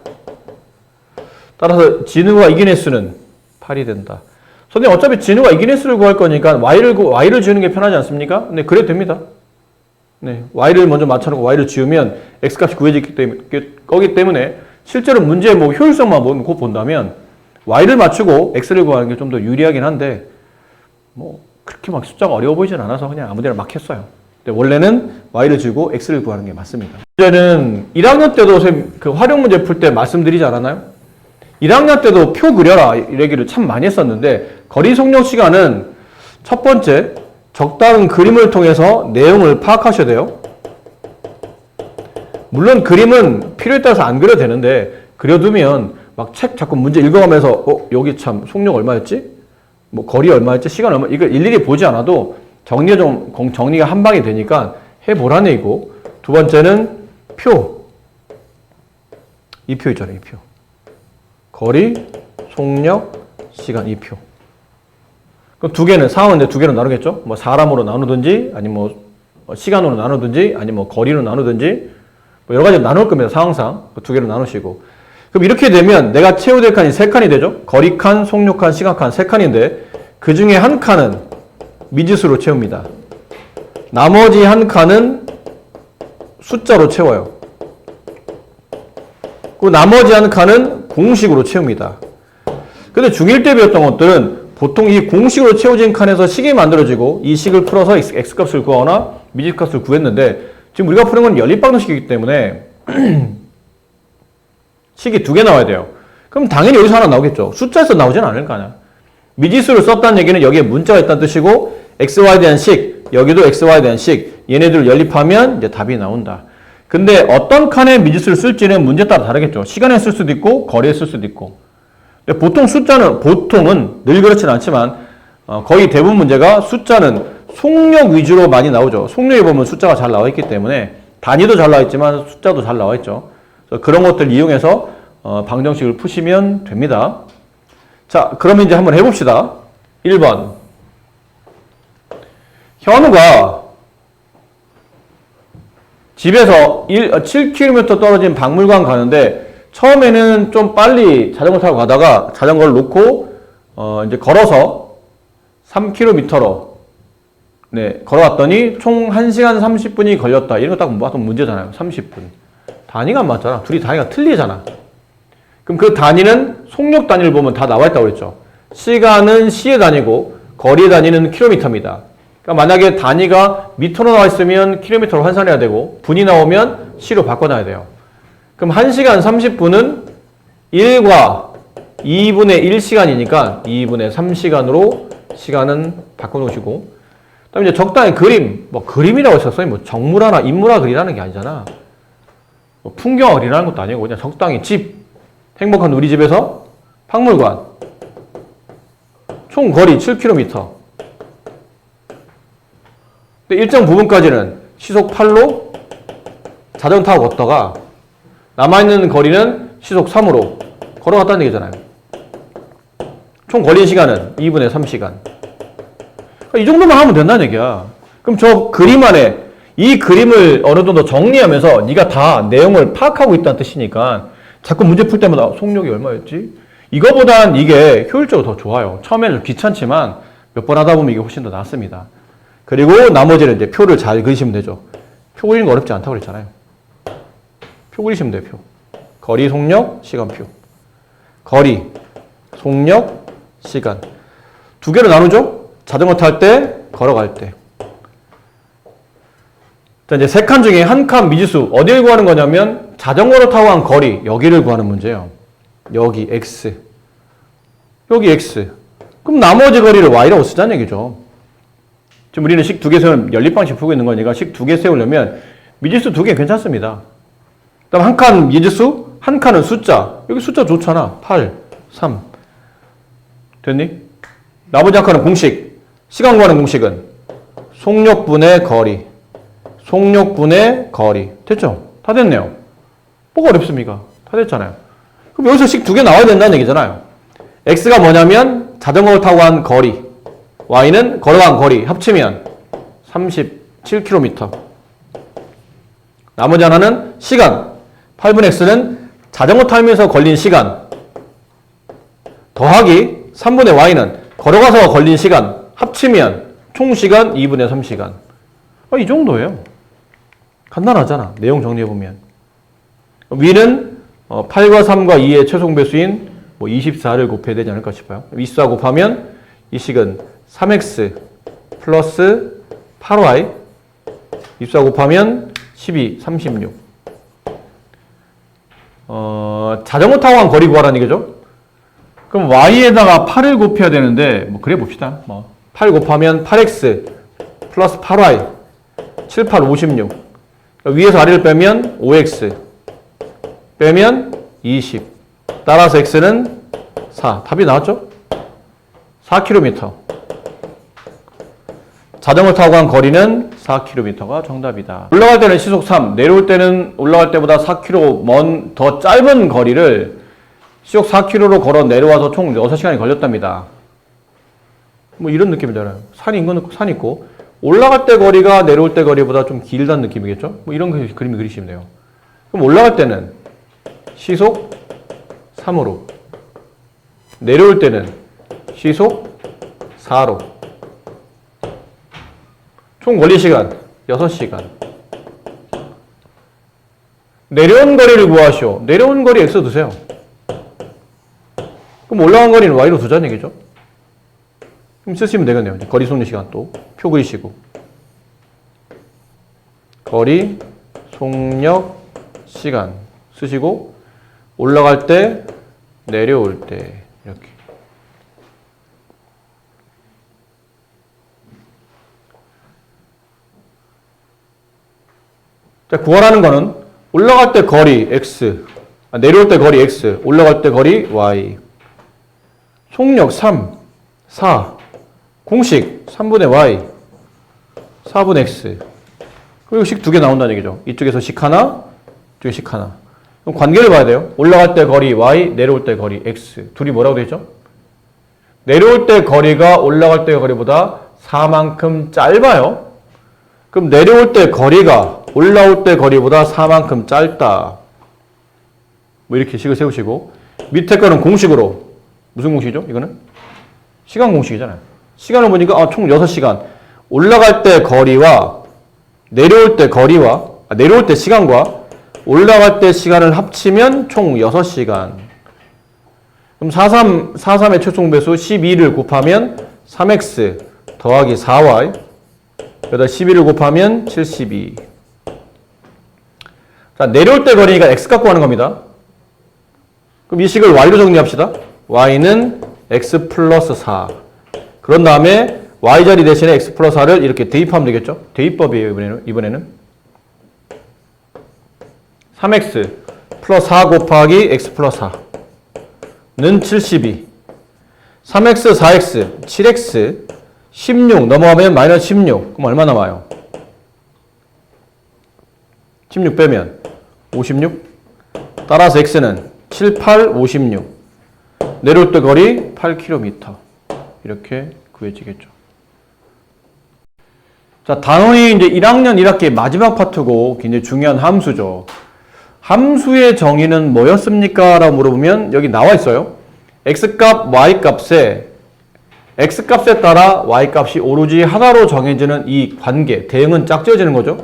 따라서 진우가 이긴 횟수는 8이 된다. 선생님 어차피 진우가 이긴 횟수를 구할 거니까 y를 지우는 게 편하지 않습니까? 네, 그래도 됩니다. 네, y를 먼저 맞춰놓고 y를 지우면 x 값이 구해지기 때문에 실제로 문제의 효율성만 본다면 y를 맞추고 x를 구하는 게 좀 더 유리하긴 한데 그렇게 막 숫자가 어려워 보이진 않아서 그냥 아무데나 막 했어요. 근데 원래는 y를 지우고 x를 구하는 게 맞습니다. 문제는 1학년 때도 그 활용 문제 풀 때 말씀드리지 않았나요? 1학년 때도 표 그려라 이 얘기를 참 많이 했었는데 거리 속력 시간은 첫 번째 적당한 그림을 통해서 내용을 파악하셔야 돼요. 물론 그림은 필요에 따라서 안 그려도 되는데 그려두면 막 책 자꾸 문제 읽어가면서 여기 참 속력 얼마였지? 뭐 거리 얼마였지? 시간 얼마? 이걸 일일이 보지 않아도 정리가 한 방에 되니까 해보라는 얘기고, 두 번째는 표. 이 표 있잖아요, 이 표. 거리, 속력, 시간, 이 표. 그럼 두 개는, 상황은 두 개로 나누겠죠? 뭐 사람으로 나누든지, 아니면 뭐 시간으로 나누든지, 아니면 뭐 거리로 나누든지, 뭐 여러 가지로 나눌 겁니다, 상황상. 두 개로 나누시고. 그럼 이렇게 되면 내가 채워야 될 칸이 세 칸이 되죠? 거리 칸, 속력 칸, 시간 칸 세 칸인데, 그 중에 한 칸은 미지수로 채웁니다. 나머지 한 칸은 숫자로 채워요. 그 나머지 한 칸은 공식으로 채웁니다. 근데 중1 때 배웠던 것들은 보통 이 공식으로 채워진 칸에서 식이 만들어지고 이 식을 풀어서 x값을 구하거나 미지값을 구했는데, 지금 우리가 푸는 건 연립방정식이기 때문에 식이 두 개 나와야 돼요. 그럼 당연히 여기서 하나 나오겠죠. 숫자에서 나오진 않을 거 아니야. 미지수를 썼다는 얘기는 여기에 문자가 있다는 뜻이고, xy에 대한 식, 여기도 xy에 대한 식, 얘네들을 연립하면 이제 답이 나온다. 근데 어떤 칸에 미지수를 쓸지는 문제 따라 다르겠죠. 시간에 쓸 수도 있고 거리에 쓸 수도 있고. 근데 보통은 늘 그렇지는 않지만 거의 대부분 문제가 숫자는 속력 위주로 많이 나오죠. 속력에 보면 숫자가 잘 나와 있기 때문에 단위도 잘 나와 있지만 숫자도 잘 나와 있죠. 그래서 그런 것들 이용해서 방정식을 푸시면 됩니다. 자, 그러면 이제 한번 해봅시다. 1번. 현우가 집에서 7km 떨어진 박물관 가는데, 처음에는 좀 빨리 자전거 타고 가다가 자전거를 놓고 이제 걸어서 3km로 걸어왔더니 총 1시간 30분이 걸렸다. 이런 거 딱 봐도 문제잖아요. 30분. 단위가 안 맞잖아. 둘이 단위가 틀리잖아. 그럼 그 단위는 속력 단위를 보면 다 나와 있다고 그랬죠. 시간은 시의 단위고 거리의 단위는 킬로미터입니다. 그러니까 만약에 단위가 미터로 나와 있으면 킬로미터로 환산해야 되고, 분이 나오면 시로 바꿔놔야 돼요. 그럼 1시간 30분은 1과 2분의 1시간이니까 2분의 3시간으로 시간은 바꿔놓으시고, 그 다음에 이제 적당히 그림, 뭐 그림이라고 했었어요. 뭐 정물화나 인물화 그리라는 게 아니잖아. 뭐 풍경화 그리라는 것도 아니고, 그냥 적당히 집, 행복한 우리 집에서 박물관, 총 거리 7km. 근데 일정 부분까지는 시속 8로 자전거 타고 걷다가 남아있는 거리는 시속 3으로 걸어갔다는 얘기잖아요. 총 걸린 시간은 2분의 3시간. 그러니까 이 정도만 하면 된다는 얘기야. 그럼 저 그림 안에 이 그림을 어느 정도 정리하면서 네가 다 내용을 파악하고 있다는 뜻이니까 자꾸 문제 풀 때마다 속력이 얼마였지? 이거보단 이게 효율적으로 더 좋아요. 처음에는 귀찮지만 몇 번 하다 보면 이게 훨씬 더 낫습니다. 그리고 나머지는 이제 표를 잘 그리시면 되죠. 표 그리는 거 어렵지 않다고 그랬잖아요. 표 그리시면 돼요, 표. 거리, 속력, 시간표. 거리, 속력, 시간. 두 개로 나누죠? 자전거 탈 때, 걸어갈 때. 자, 이제 세 칸 중에 한 칸 미지수, 어디를 구하는 거냐면, 자전거로 타고 간 거리, 여기를 구하는 문제예요. 여기, x. 여기, x. 그럼 나머지 거리를 y라고 쓰자는 얘기죠. 지금 우리는 식 두 개 세우면 연립방식 풀고 있는 거니까 식 두 개 세우려면 미지수 두 개 괜찮습니다. 그 다음 한 칸 미지수, 한 칸은 숫자. 여기 숫자 좋잖아. 8, 3. 됐니? 나머지 한 칸은 공식. 시간 구하는 공식은 속력분의 거리. 속력분의 거리. 됐죠? 다 됐네요. 뭐가 어렵습니까? 다 됐잖아요. 그럼 여기서 식 두 개 나와야 된다는 얘기잖아요. x가 뭐냐면 자전거를 타고 간 거리. y는 걸어간 거리 합치면 37km. 나머지 하나는 시간. 8분 x는 자전거 타면서 걸린 시간. 더하기 3분의 y는 걸어가서 걸린 시간. 합치면 총 시간 2분의 3시간. 이 정도예요. 간단하잖아. 내용 정리해보면. 위는 8과 3과 2의 최종 배수인 24를 곱해야 되지 않을까 싶어요. 24 곱하면 이 식은 3x 플러스 8y 24 곱하면 12, 36. 자전거 타고 간 거리 구하라는 얘기죠. 그럼 y에다가 8을 곱해야 되는데 그래 봅시다. 8 곱하면 8x 플러스 8y 7, 8, 56 위에서 아래를 빼면 5x 빼면 20 따라서 x는 4 답이 나왔죠? 4km 자전거 타고 간 거리는 4km가 정답이다. 올라갈 때는 시속 3 내려올 때는 올라갈 때보다 4km 더 짧은 거리를 시속 4km로 걸어 내려와서 총 6시간이 걸렸답니다. 뭐 이런 느낌이잖아요. 산 있고 올라갈 때 거리가 내려올 때 거리보다 좀 길다는 느낌이겠죠? 뭐 이런 그림을 그리시면 돼요. 그럼 올라갈 때는 시속 3으로 내려올 때는 시속 4로 총 걸리 시간 6시간 내려온 거리를 구하시오. 내려온 거리 x 두세요. 그럼 올라간 거리는 y로 두자는 얘기죠. 그럼 쓰시면 되겠네요. 거리 속력 시간 또 표 그리시고 거리 속력 시간 쓰시고 올라갈 때 내려올 때 이렇게 자 구하라는 거는 올라갈 때 거리 x 내려올 때 거리 x 올라갈 때 거리 y 속력 3 4 공식 3분의 y 4분의 x 그리고 식 두 개 나온다는 얘기죠. 이쪽에서 식 하나 이쪽에 식 하나 그럼 관계를 봐야 돼요. 올라갈 때 거리 y 내려올 때 거리 x 둘이 뭐라고 되죠? 내려올 때 거리가 올라갈 때 거리보다 4만큼 짧아요. 그럼 내려올 때 거리가 올라올 때 거리보다 4만큼 짧다. 뭐 이렇게 식을 세우시고 밑에 거는 공식으로 무슨 공식이죠? 이거는 시간 공식이잖아요. 시간을 보니까 총 6시간 올라갈 때 거리와 내려올 때 거리와 내려올 때 시간과 올라갈 때 시간을 합치면 총 6시간. 그럼 43의 최종 배수 12를 곱하면 3x 더하기 4y 여기다 12를 곱하면 72. 자, 내려올 때 거리니까 x 갖고 하는 겁니다. 그럼 이 식을 y로 정리합시다. y는 x 플러스 4. 그런 다음에 y자리 대신에 x 플러스 4를 이렇게 대입하면 되겠죠? 대입법이에요, 이번에는. 3x 플러스 4 곱하기 x 플러스 4는 72. 3x, 4x, 7x, 16 넘어가면 마이너스 16. 그럼 얼마 남아요? 16 빼면 56. 따라서 x는 7, 8, 56. 내려올 때 거리 8km. 이렇게 구해지겠죠. 자, 당연히 이제 1학년 1학기 마지막 파트고 굉장히 중요한 함수죠. 함수의 정의는 뭐였습니까? 라고 물어보면 여기 나와 있어요. x값, y값에 x값에 따라 y값이 오로지 하나로 정해지는 이 관계, 대응은 짝지어지는 거죠.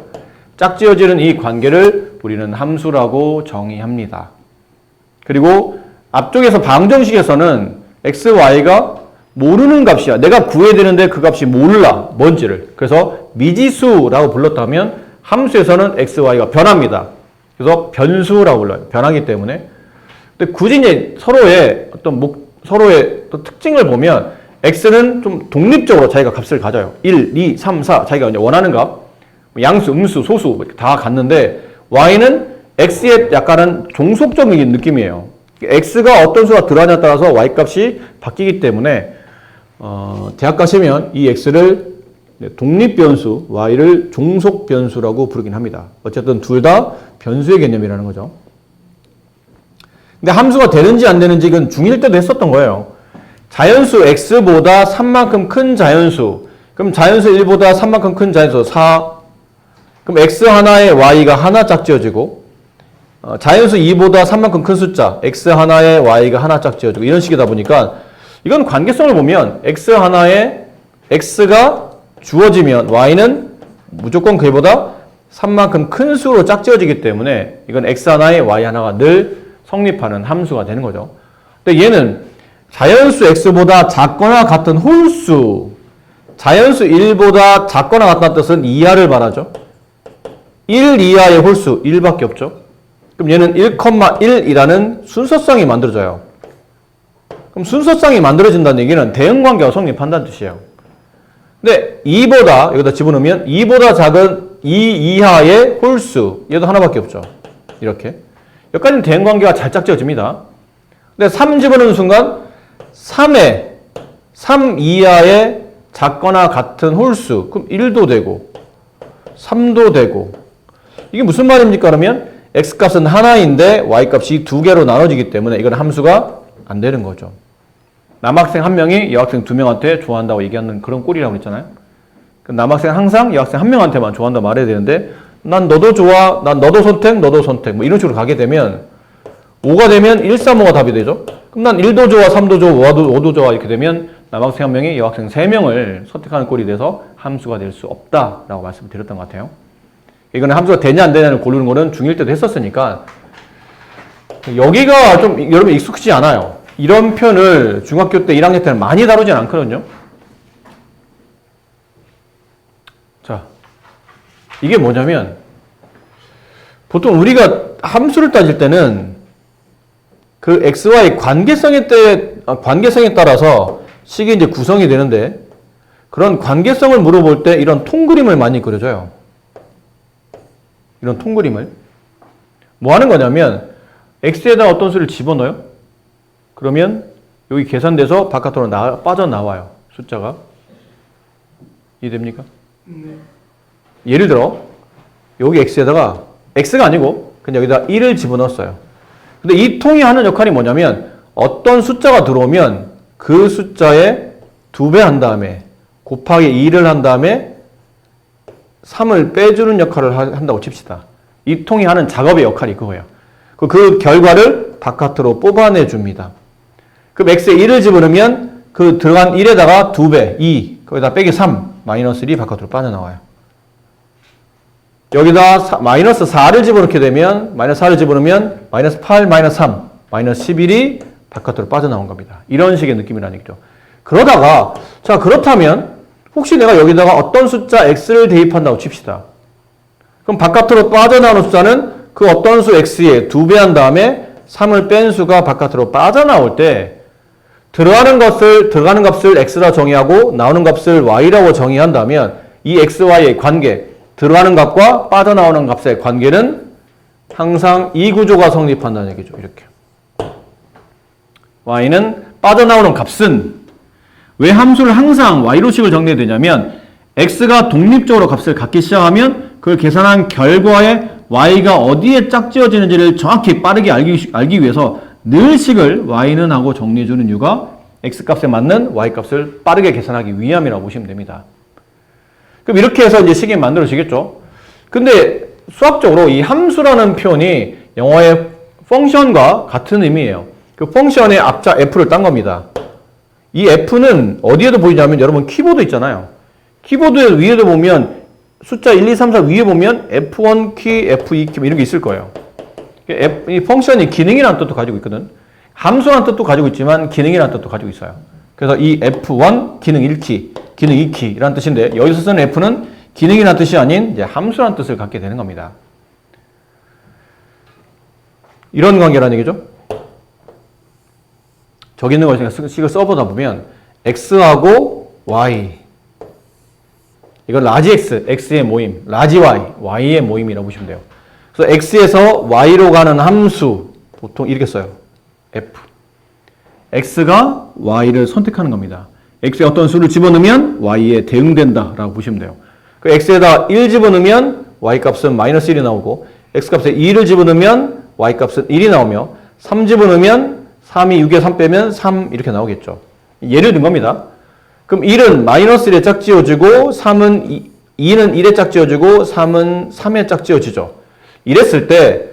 짝지어지는 이 관계를 우리는 함수라고 정의합니다. 그리고 앞쪽에서 방정식에서는 x, y가 모르는 값이야. 내가 구해야 되는데 그 값이 몰라. 뭔지를. 그래서 미지수라고 불렀다면 함수에서는 x, y가 변합니다. 그래서 변수라고 불러요. 변하기 때문에. 근데 굳이 이제 서로의 또 특징을 보면 x는 좀 독립적으로 자기가 값을 가져요. 1, 2, 3, 4 자기가 이제 원하는 값. 양수, 음수, 소수 다 갖는데 y는 x의 약간은 종속적인 느낌이에요. x가 어떤 수가 들어가냐에 따라서 y값이 바뀌기 때문에 대학 가시면 이 x를 독립변수, y를 종속변수라고 부르긴 합니다. 어쨌든 둘 다 변수의 개념이라는 거죠. 근데 함수가 되는지 안 되는지 이건 중1 때도 했었던 거예요. 자연수 x보다 3만큼 큰 자연수. 그럼 자연수 1보다 3만큼 큰 자연수 4. 그럼 x 하나에 y가 하나 짝지어지고 자연수 2보다 3만큼 큰 숫자 x 하나에 y가 하나 짝지어지고 이런 식이다 보니까 이건 관계성을 보면 x 하나에 x가 주어지면 y는 무조건 그보다 3만큼 큰 수로 짝지어지기 때문에 이건 x 하나에 y 하나가 늘 성립하는 함수가 되는 거죠. 근데 얘는 자연수 x보다 작거나 같은 홀수 자연수 1보다 작거나 같다는 뜻은 이하를 말하죠. 1 이하의 홀수 1밖에 없죠. 그럼 얘는 1,1이라는 순서성이 만들어져요. 그럼 순서성이 만들어진다는 얘기는 대응관계가 성립한다는 뜻이에요. 근데 2보다 여기다 집어넣으면 2보다 작은 2 이하의 홀수 얘도 하나밖에 없죠. 이렇게 여기까지는 대응관계가 잘 짝지어집니다. 근데 3 집어넣는 순간 3 이하의 작거나 같은 홀수 그럼 1도 되고 3도 되고 이게 무슨 말입니까? 그러면 x값은 하나인데 y값이 두 개로 나눠지기 때문에 이건 함수가 안 되는 거죠. 남학생 한 명이 여학생 두 명한테 좋아한다고 얘기하는 그런 꼴이라고 했잖아요. 남학생 항상 여학생 한 명한테만 좋아한다고 말해야 되는데 난 너도 좋아, 난 너도 선택, 너도 선택 뭐 이런 식으로 가게 되면 5가 되면 1, 3, 5가 답이 되죠. 그럼 난 1도 좋아, 3도 좋아, 5도 좋아 이렇게 되면 남학생 한 명이 여학생 3명을 선택하는 꼴이 돼서 함수가 될 수 없다라고 말씀을 드렸던 것 같아요. 이거는 함수가 되냐 안 되냐를 고르는 거는 중1 때도 했었으니까 여기가 좀 여러분 익숙하지 않아요. 이런 표현을 중학교 때 1학년 때는 많이 다루진 않거든요. 자, 이게 뭐냐면 보통 우리가 함수를 따질 때는 그 xy 관계성에 따라서 식이 이제 구성이 되는데 그런 관계성을 물어볼 때 이런 통그림을 많이 그려줘요. 이런 통그림을. 뭐 하는 거냐면 x에다 어떤 수를 집어넣어요. 그러면 여기 계산돼서 바깥으로 빠져나와요. 숫자가. 이해됩니까? 네. 예를 들어 여기 x에다가 x가 아니고 그냥 여기다 1을 집어넣었어요. 근데 이 통이 하는 역할이 뭐냐면 어떤 숫자가 들어오면 그 숫자에 2배 한 다음에 곱하기 2를 한 다음에 3을 빼주는 역할을 한다고 칩시다. 이 통이 하는 작업의 역할이 그거예요. 그 결과를 바깥으로 뽑아내 줍니다. 그럼 x에 1을 집어넣으면 그 들어간 1에다가 2배, 2, 거기다 빼기 3, 마이너스 1이 바깥으로 빠져나와요. 여기다 마이너스 4를 집어넣게 되면 마이너스 4를 집어넣으면 마이너스 8, 마이너스 3, 마이너스 11이 바깥으로 빠져나온 겁니다. 이런 식의 느낌이라는 얘기죠. 그러다가 자 그렇다면 혹시 내가 여기다가 어떤 숫자 x를 대입한다고 칩시다. 그럼 바깥으로 빠져나오는 숫자는 그 어떤 수 x에 2배 한 다음에 3을 뺀 수가 바깥으로 빠져나올 때 들어가는 값을 x라 정의하고 나오는 값을 y라고 정의한다면 이 xy의 관계 들어가는 값과 빠져나오는 값의 관계는 항상 이 구조가 성립한다는 얘기죠. 이렇게. y는 빠져나오는 값은 왜 함수를 항상 y로식을 정리해야 되냐면 x가 독립적으로 값을 갖기 시작하면 그걸 계산한 결과에 y가 어디에 짝지어지는지를 정확히 빠르게 알기 위해서 늘 식을 y는 하고 정리해주는 이유가 x값에 맞는 y값을 빠르게 계산하기 위함이라고 보시면 됩니다. 그럼 이렇게 해서 이제 식이 만들어지겠죠. 근데 수학적으로 이 함수라는 표현이 영어의 펑션과 같은 의미예요. 그 펑션의 앞자 f를 딴 겁니다. 이 f는 어디에도 보이냐면 여러분 키보드 있잖아요. 키보드 위에도 보면 숫자 1, 2, 3, 4 위에 보면 F1 키, F2 키 이런 게 있을 거예요. 이 펑션이 기능이라는 뜻도 가지고 있거든. 함수라는 뜻도 가지고 있지만 기능이라는 뜻도 가지고 있어요. 그래서 이 F1 기능 1키, 기능 2키라는 뜻인데 여기서 쓰는 F는 기능이라는 뜻이 아닌 이제 함수라는 뜻을 갖게 되는 겁니다. 이런 관계라는 얘기죠. 저기 있는 걸 식을 써보다 보면 x하고 y 이건 라지 x, x의 모임, 라지 y, y의 모임이라고 보시면 돼요. 그래서 x에서 y로 가는 함수 보통 이렇게 써요. f. x가 y를 선택하는 겁니다. x에 어떤 수를 집어넣으면 y에 대응된다라고 보시면 돼요. 그 x에다 1 집어넣으면 y값은 마이너스 1이 나오고 x값에 2를 집어넣으면 y값은 1이 나오며 3 집어넣으면 3이 6에 3 빼면 3 이렇게 나오겠죠. 예를 든 겁니다. 그럼 1은 마이너스 1에 짝지어지고 2는 1에 짝지어지고 3은 3에 짝지어지죠. 이랬을 때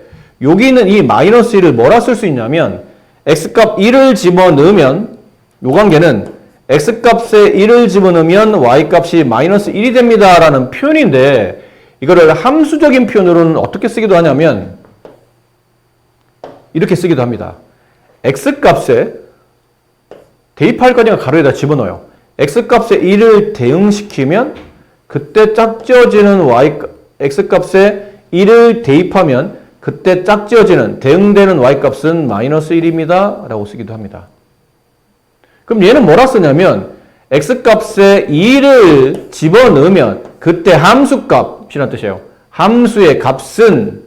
여기 있는 이 마이너스 1을 뭐라 쓸 수 있냐면 x값 1을 집어넣으면 이 관계는 x값에 1을 집어넣으면 y값이 마이너스 1이 됩니다 라는 표현인데 이거를 함수적인 표현으로는 어떻게 쓰기도 하냐면 이렇게 쓰기도 합니다. x값에 대입할 거니까 가로에다 집어넣어요. x값에 1을 대응시키면 그때 짝지어지는 x값에 1을 대입하면 그때 짝지어지는 대응되는 y값은 마이너스 1입니다 라고 쓰기도 합니다. 그럼 얘는 뭐라 쓰냐면 x값에 2를 집어넣으면 그때 함수값이라는 뜻이에요. 함수의 값은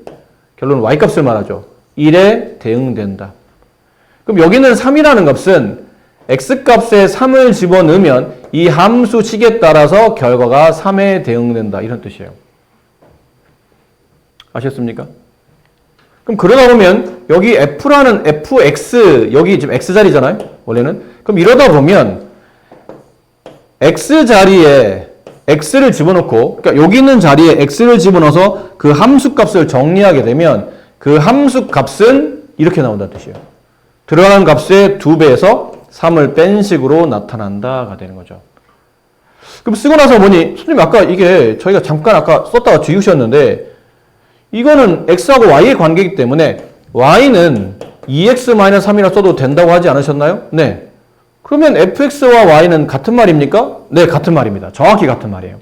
결론은 y값을 말하죠. 1에 대응된다. 그럼 여기는 3이라는 값은 x값에 3을 집어넣으면 이 함수식에 따라서 결과가 3에 대응된다. 이런 뜻이에요. 아셨습니까? 그럼 그러다 보면 여기 f라는 fx 여기 지금 x 자리잖아요. 원래는. 그럼 이러다 보면 x 자리에 x를 집어넣고 그러니까 여기 있는 자리에 x를 집어넣어서 그 함수값을 정리하게 되면 그 함수값은 이렇게 나온다는 뜻이에요. 들어가는 값의 2배에서 3을 뺀 식으로 나타난다가 되는 거죠. 그럼 쓰고 나서 보니 선생님 아까 이게 저희가 잠깐 아까 썼다가 지우셨는데 이거는 x하고 y의 관계이기 때문에 y는 2x-3이라 써도 된다고 하지 않으셨나요? 네. 그러면 fx와 y는 같은 말입니까? 네, 같은 말입니다. 정확히 같은 말이에요.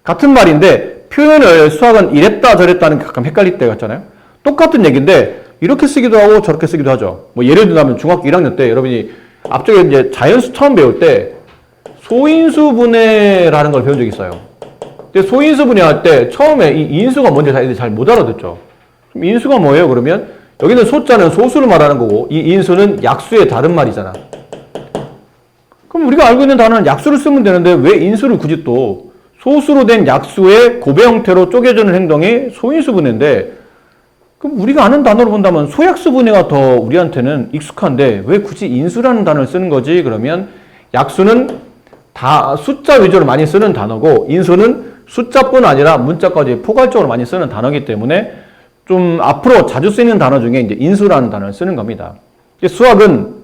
같은 말인데 표현을 수학은 이랬다 저랬다는 게 가끔 헷갈릴 때가 있잖아요. 똑같은 얘기인데 이렇게 쓰기도 하고 저렇게 쓰기도 하죠. 뭐 예를 들면 중학교 1학년 때 여러분이 앞쪽에 이제 자연수 처음 배울 때 소인수분해라는 걸 배운 적이 있어요. 근데 소인수분해 할 때 처음에 이 인수가 뭔지 잘 못 알아듣죠. 그럼 인수가 뭐예요? 그러면 여기는 소자는 소수를 말하는 거고 이 인수는 약수의 다른 말이잖아. 그럼 우리가 알고 있는 단어는 약수를 쓰면 되는데 왜 인수를 굳이 또 소수로 된 약수의 고배 형태로 쪼개주는 행동이 소인수분해인데 그럼 우리가 아는 단어로 본다면 소약수분해가 더 우리한테는 익숙한데 왜 굳이 인수라는 단어를 쓰는 거지? 그러면 약수는 다 숫자 위주로 많이 쓰는 단어고 인수는 숫자뿐 아니라 문자까지 포괄적으로 많이 쓰는 단어이기 때문에 좀 앞으로 자주 쓰이는 단어 중에 이제 인수라는 단어를 쓰는 겁니다. 수학은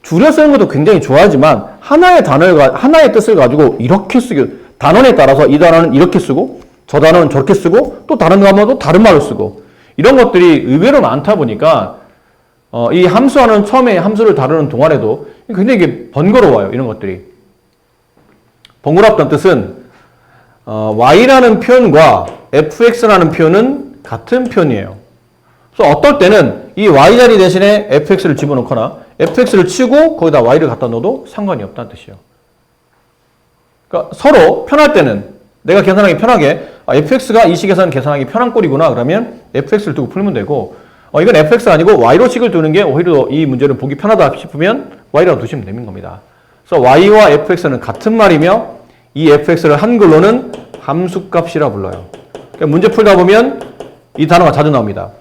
줄여 쓰는 것도 굉장히 좋아하지만 하나의 단어를 하나의 뜻을 가지고 이렇게 쓰기 단원에 따라서 이 단어는 이렇게 쓰고 저 단어는 저렇게 쓰고 또 다른 단어는 또 다른 말을 쓰고 이런 것들이 의외로 많다 보니까 이 함수와는 처음에 함수를 다루는 동안에도 굉장히 이게 번거로워요. 이런 것들이. 번거롭다는 뜻은 y라는 표현과 fx라는 표현은 같은 표현이에요. 그래서 어떨 때는 이 y 자리 대신에 fx를 집어넣거나 fx를 치고 거기다 y를 갖다 넣어도 상관이 없다는 뜻이에요. 그러니까 서로 편할 때는 내가 계산하기 편하게 fx가 이 식에서는 계산하기 편한 꼴이구나 그러면 fx를 두고 풀면 되고 이건 fx가 아니고 y로 식을 두는 게 오히려 이 문제를 보기 편하다 싶으면 y라고 두시면 되는 겁니다. 그래서 y와 fx는 같은 말이며 이 fx를 한글로는 함수값이라 불러요. 그러니까 문제 풀다 보면 이 단어가 자주 나옵니다.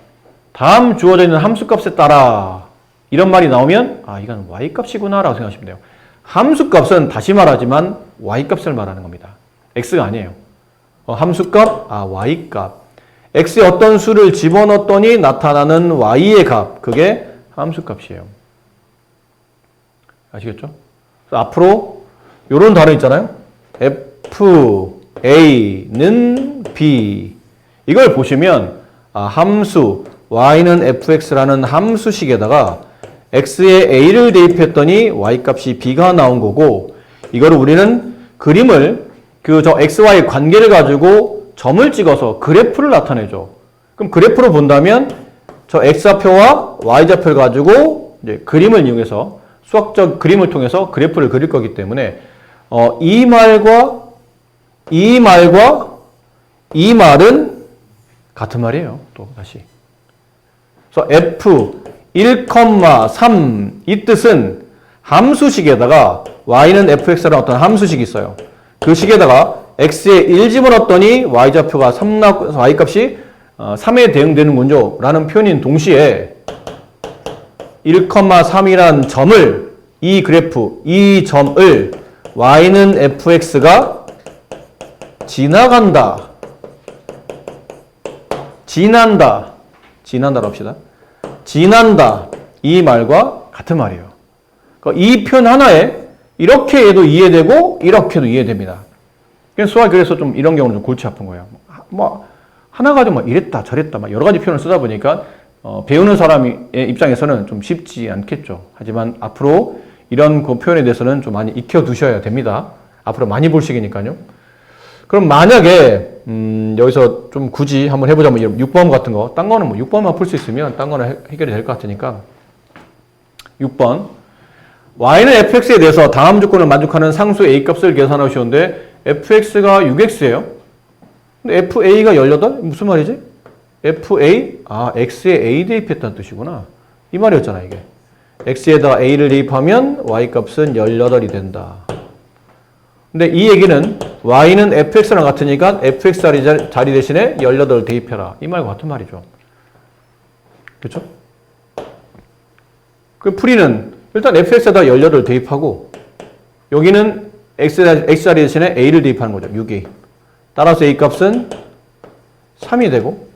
다음 주어져 있는 함수값에 따라 이런 말이 나오면 이건 y값이구나 라고 생각하시면 돼요. 함수값은 다시 말하지만 y값을 말하는 겁니다. x가 아니에요. 함수값, y값. x에 어떤 수를 집어넣었더니 나타나는 y의 값. 그게 함수값이에요. 아시겠죠? 그래서 앞으로 이런 단어 있잖아요. f, a는 b. 이걸 보시면 함수, y는 fx라는 함수식에다가 x에 a를 대입했더니 y값이 b가 나온 거고 이거를 우리는 그림을 저 xy 관계를 가지고 점을 찍어서 그래프를 나타내죠. 그럼 그래프로 본다면 저 x좌표와 y좌표를 가지고 이제 그림을 이용해서 수학적 그림을 통해서 그래프를 그릴 거기 때문에 이 말과 이 말은 같은 말이에요. 또 다시. 그래서 f 1,3 이 뜻은 함수식에다가 y는 fx라는 어떤 함수식이 있어요. 그 식에다가 x에 1 집어넣었더니 y좌표가 3 나와서 y값이 3에 대응되는군요 라는 표현인 동시에 1,3이라는 점을 이 그래프, 이 점을 y는 fx가 지나간다. 지난다로 합시다. 지난다. 이 말과 같은 말이에요. 그러니까 이 표현 하나에 이렇게 해도 이해되고 이렇게도 이해됩니다. 수학이 그래서 좀 이런 경우는 좀 골치 아픈 거예요. 하나 가지고 이랬다 저랬다 여러 가지 표현을 쓰다 보니까 배우는 사람의 입장에서는 좀 쉽지 않겠죠. 하지만 앞으로 이런 그 표현에 대해서는 좀 많이 익혀두셔야 됩니다. 앞으로 많이 볼 시기니까요. 그럼 만약에 여기서 좀 굳이 한번 해보자면 6번 같은 거, 딴 거는 6번만 풀 수 있으면 딴 거는 해결이 될 것 같으니까 6번 y는 fx에 대해서 다음 조건을 만족하는 상수 a 값을 계산하시는데 fx가 6x예요. 근데 fa가 18? 무슨 말이지? fa? x에 a 대입했다는 뜻이구나. 이 말이었잖아, 이게. x에다가 a를 대입하면 y 값은 18이 된다. 근데 이 얘기는 y는 fx랑 같으니까 fx 자리 대신에 18을 대입해라. 이 말과 같은 말이죠. 그렇죠? 그 풀이는 일단 fx에다 18을 대입하고 여기는 x 자리 대신에 a를 대입하는 거죠. 6a. 따라서 a 값은 3이 되고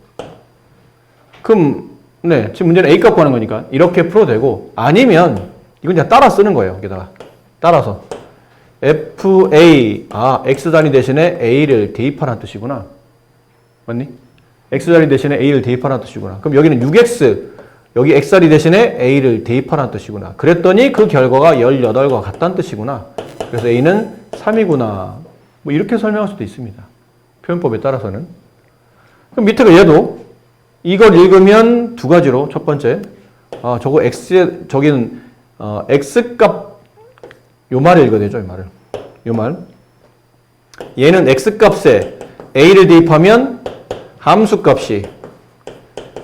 그럼 네, 지금 문제는 a 값 구하는 거니까 이렇게 풀어도 되고 아니면 이건 그냥 따라 쓰는 거예요. 여기다가 따라서 fa x 자리 대신에 a를 대입하라는 뜻이구나. 맞니? x 자리 대신에 a를 대입하라는 뜻이구나. 그럼 여기는 6x 여기 x 자리 대신에 a를 대입하라는 뜻이구나. 그랬더니 그 결과가 18과 같다는 뜻이구나. 그래서 a는 3이구나. 뭐 이렇게 설명할 수도 있습니다. 표현법에 따라서는. 그럼 밑에가 얘도 이걸 읽으면 두 가지로 첫 번째 저거 저기는 x값 요 말을 읽어야 되죠. 이 말을. 요 말. 얘는 x값에 a를 대입하면 함수값이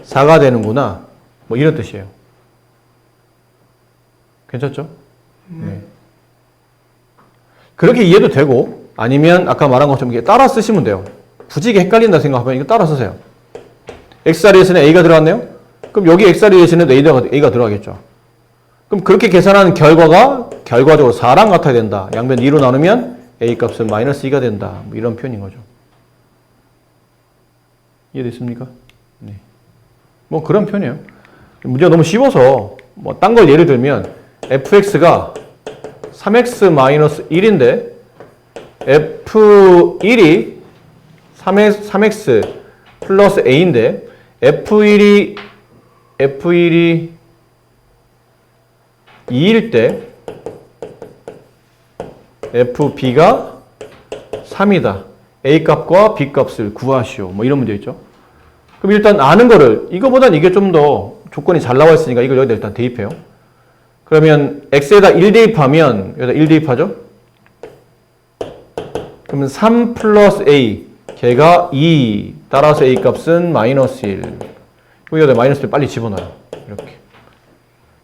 4가 되는구나. 뭐 이런 뜻이에요. 괜찮죠? 네. 그렇게 이해도 되고 아니면 아까 말한 것처럼 이게 따라 쓰시면 돼요. 굳이 이게 헷갈린다 생각하면 이거 따라 쓰세요. x자리 대신에 a가 들어갔네요? 그럼 여기 x자리 대신에 a가 들어가겠죠. 그럼 그렇게 계산하는 결과가 결과적으로 4랑 같아야 된다. 양변 2로 나누면 a 값은 마이너스 2가 된다. 뭐 이런 표현인 거죠. 이해됐습니까? 네. 뭐 그런 표현이에요. 문제가 너무 쉬워서 뭐 딴 걸 예를 들면 fx가 3x-1인데 f1이 3x 플러스 a인데 f1이 2일 때 fb가 3이다. a 값과 b 값을 구하시오. 뭐 이런 문제 있죠. 그럼 일단 아는 거를 이거보단 이게 좀 더 조건이 잘 나와 있으니까 이걸 여기다 일단 대입해요. 그러면 x에다 1 대입하면 여기다 1 대입하죠. 그러면 3 플러스 a 걔가 2 따라서 a 값은 마이너스 1. 여기다 마이너스 1 빨리 집어넣어요. 이렇게.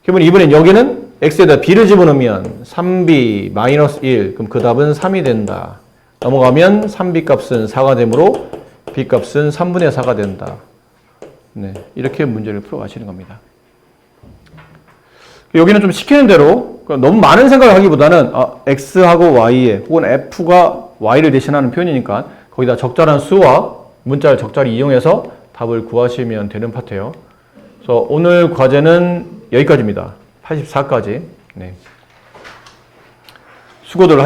그러면 이번엔 여기는 x에다 b를 집어넣으면 3b 마이너스 1. 그럼 그 답은 3이 된다. 넘어가면 3b 값은 4가 되므로 b 값은 3분의 4가 된다. 네, 이렇게 문제를 풀어가시는 겁니다. 여기는 좀 시키는 대로 너무 많은 생각을 하기보다는 x하고 y에 혹은 f가 y를 대신하는 표현이니까 거기다 적절한 수와 문자를 적절히 이용해서 답을 구하시면 되는 파트예요. 그래서 오늘 과제는 여기까지입니다. 84까지. 네. 수고들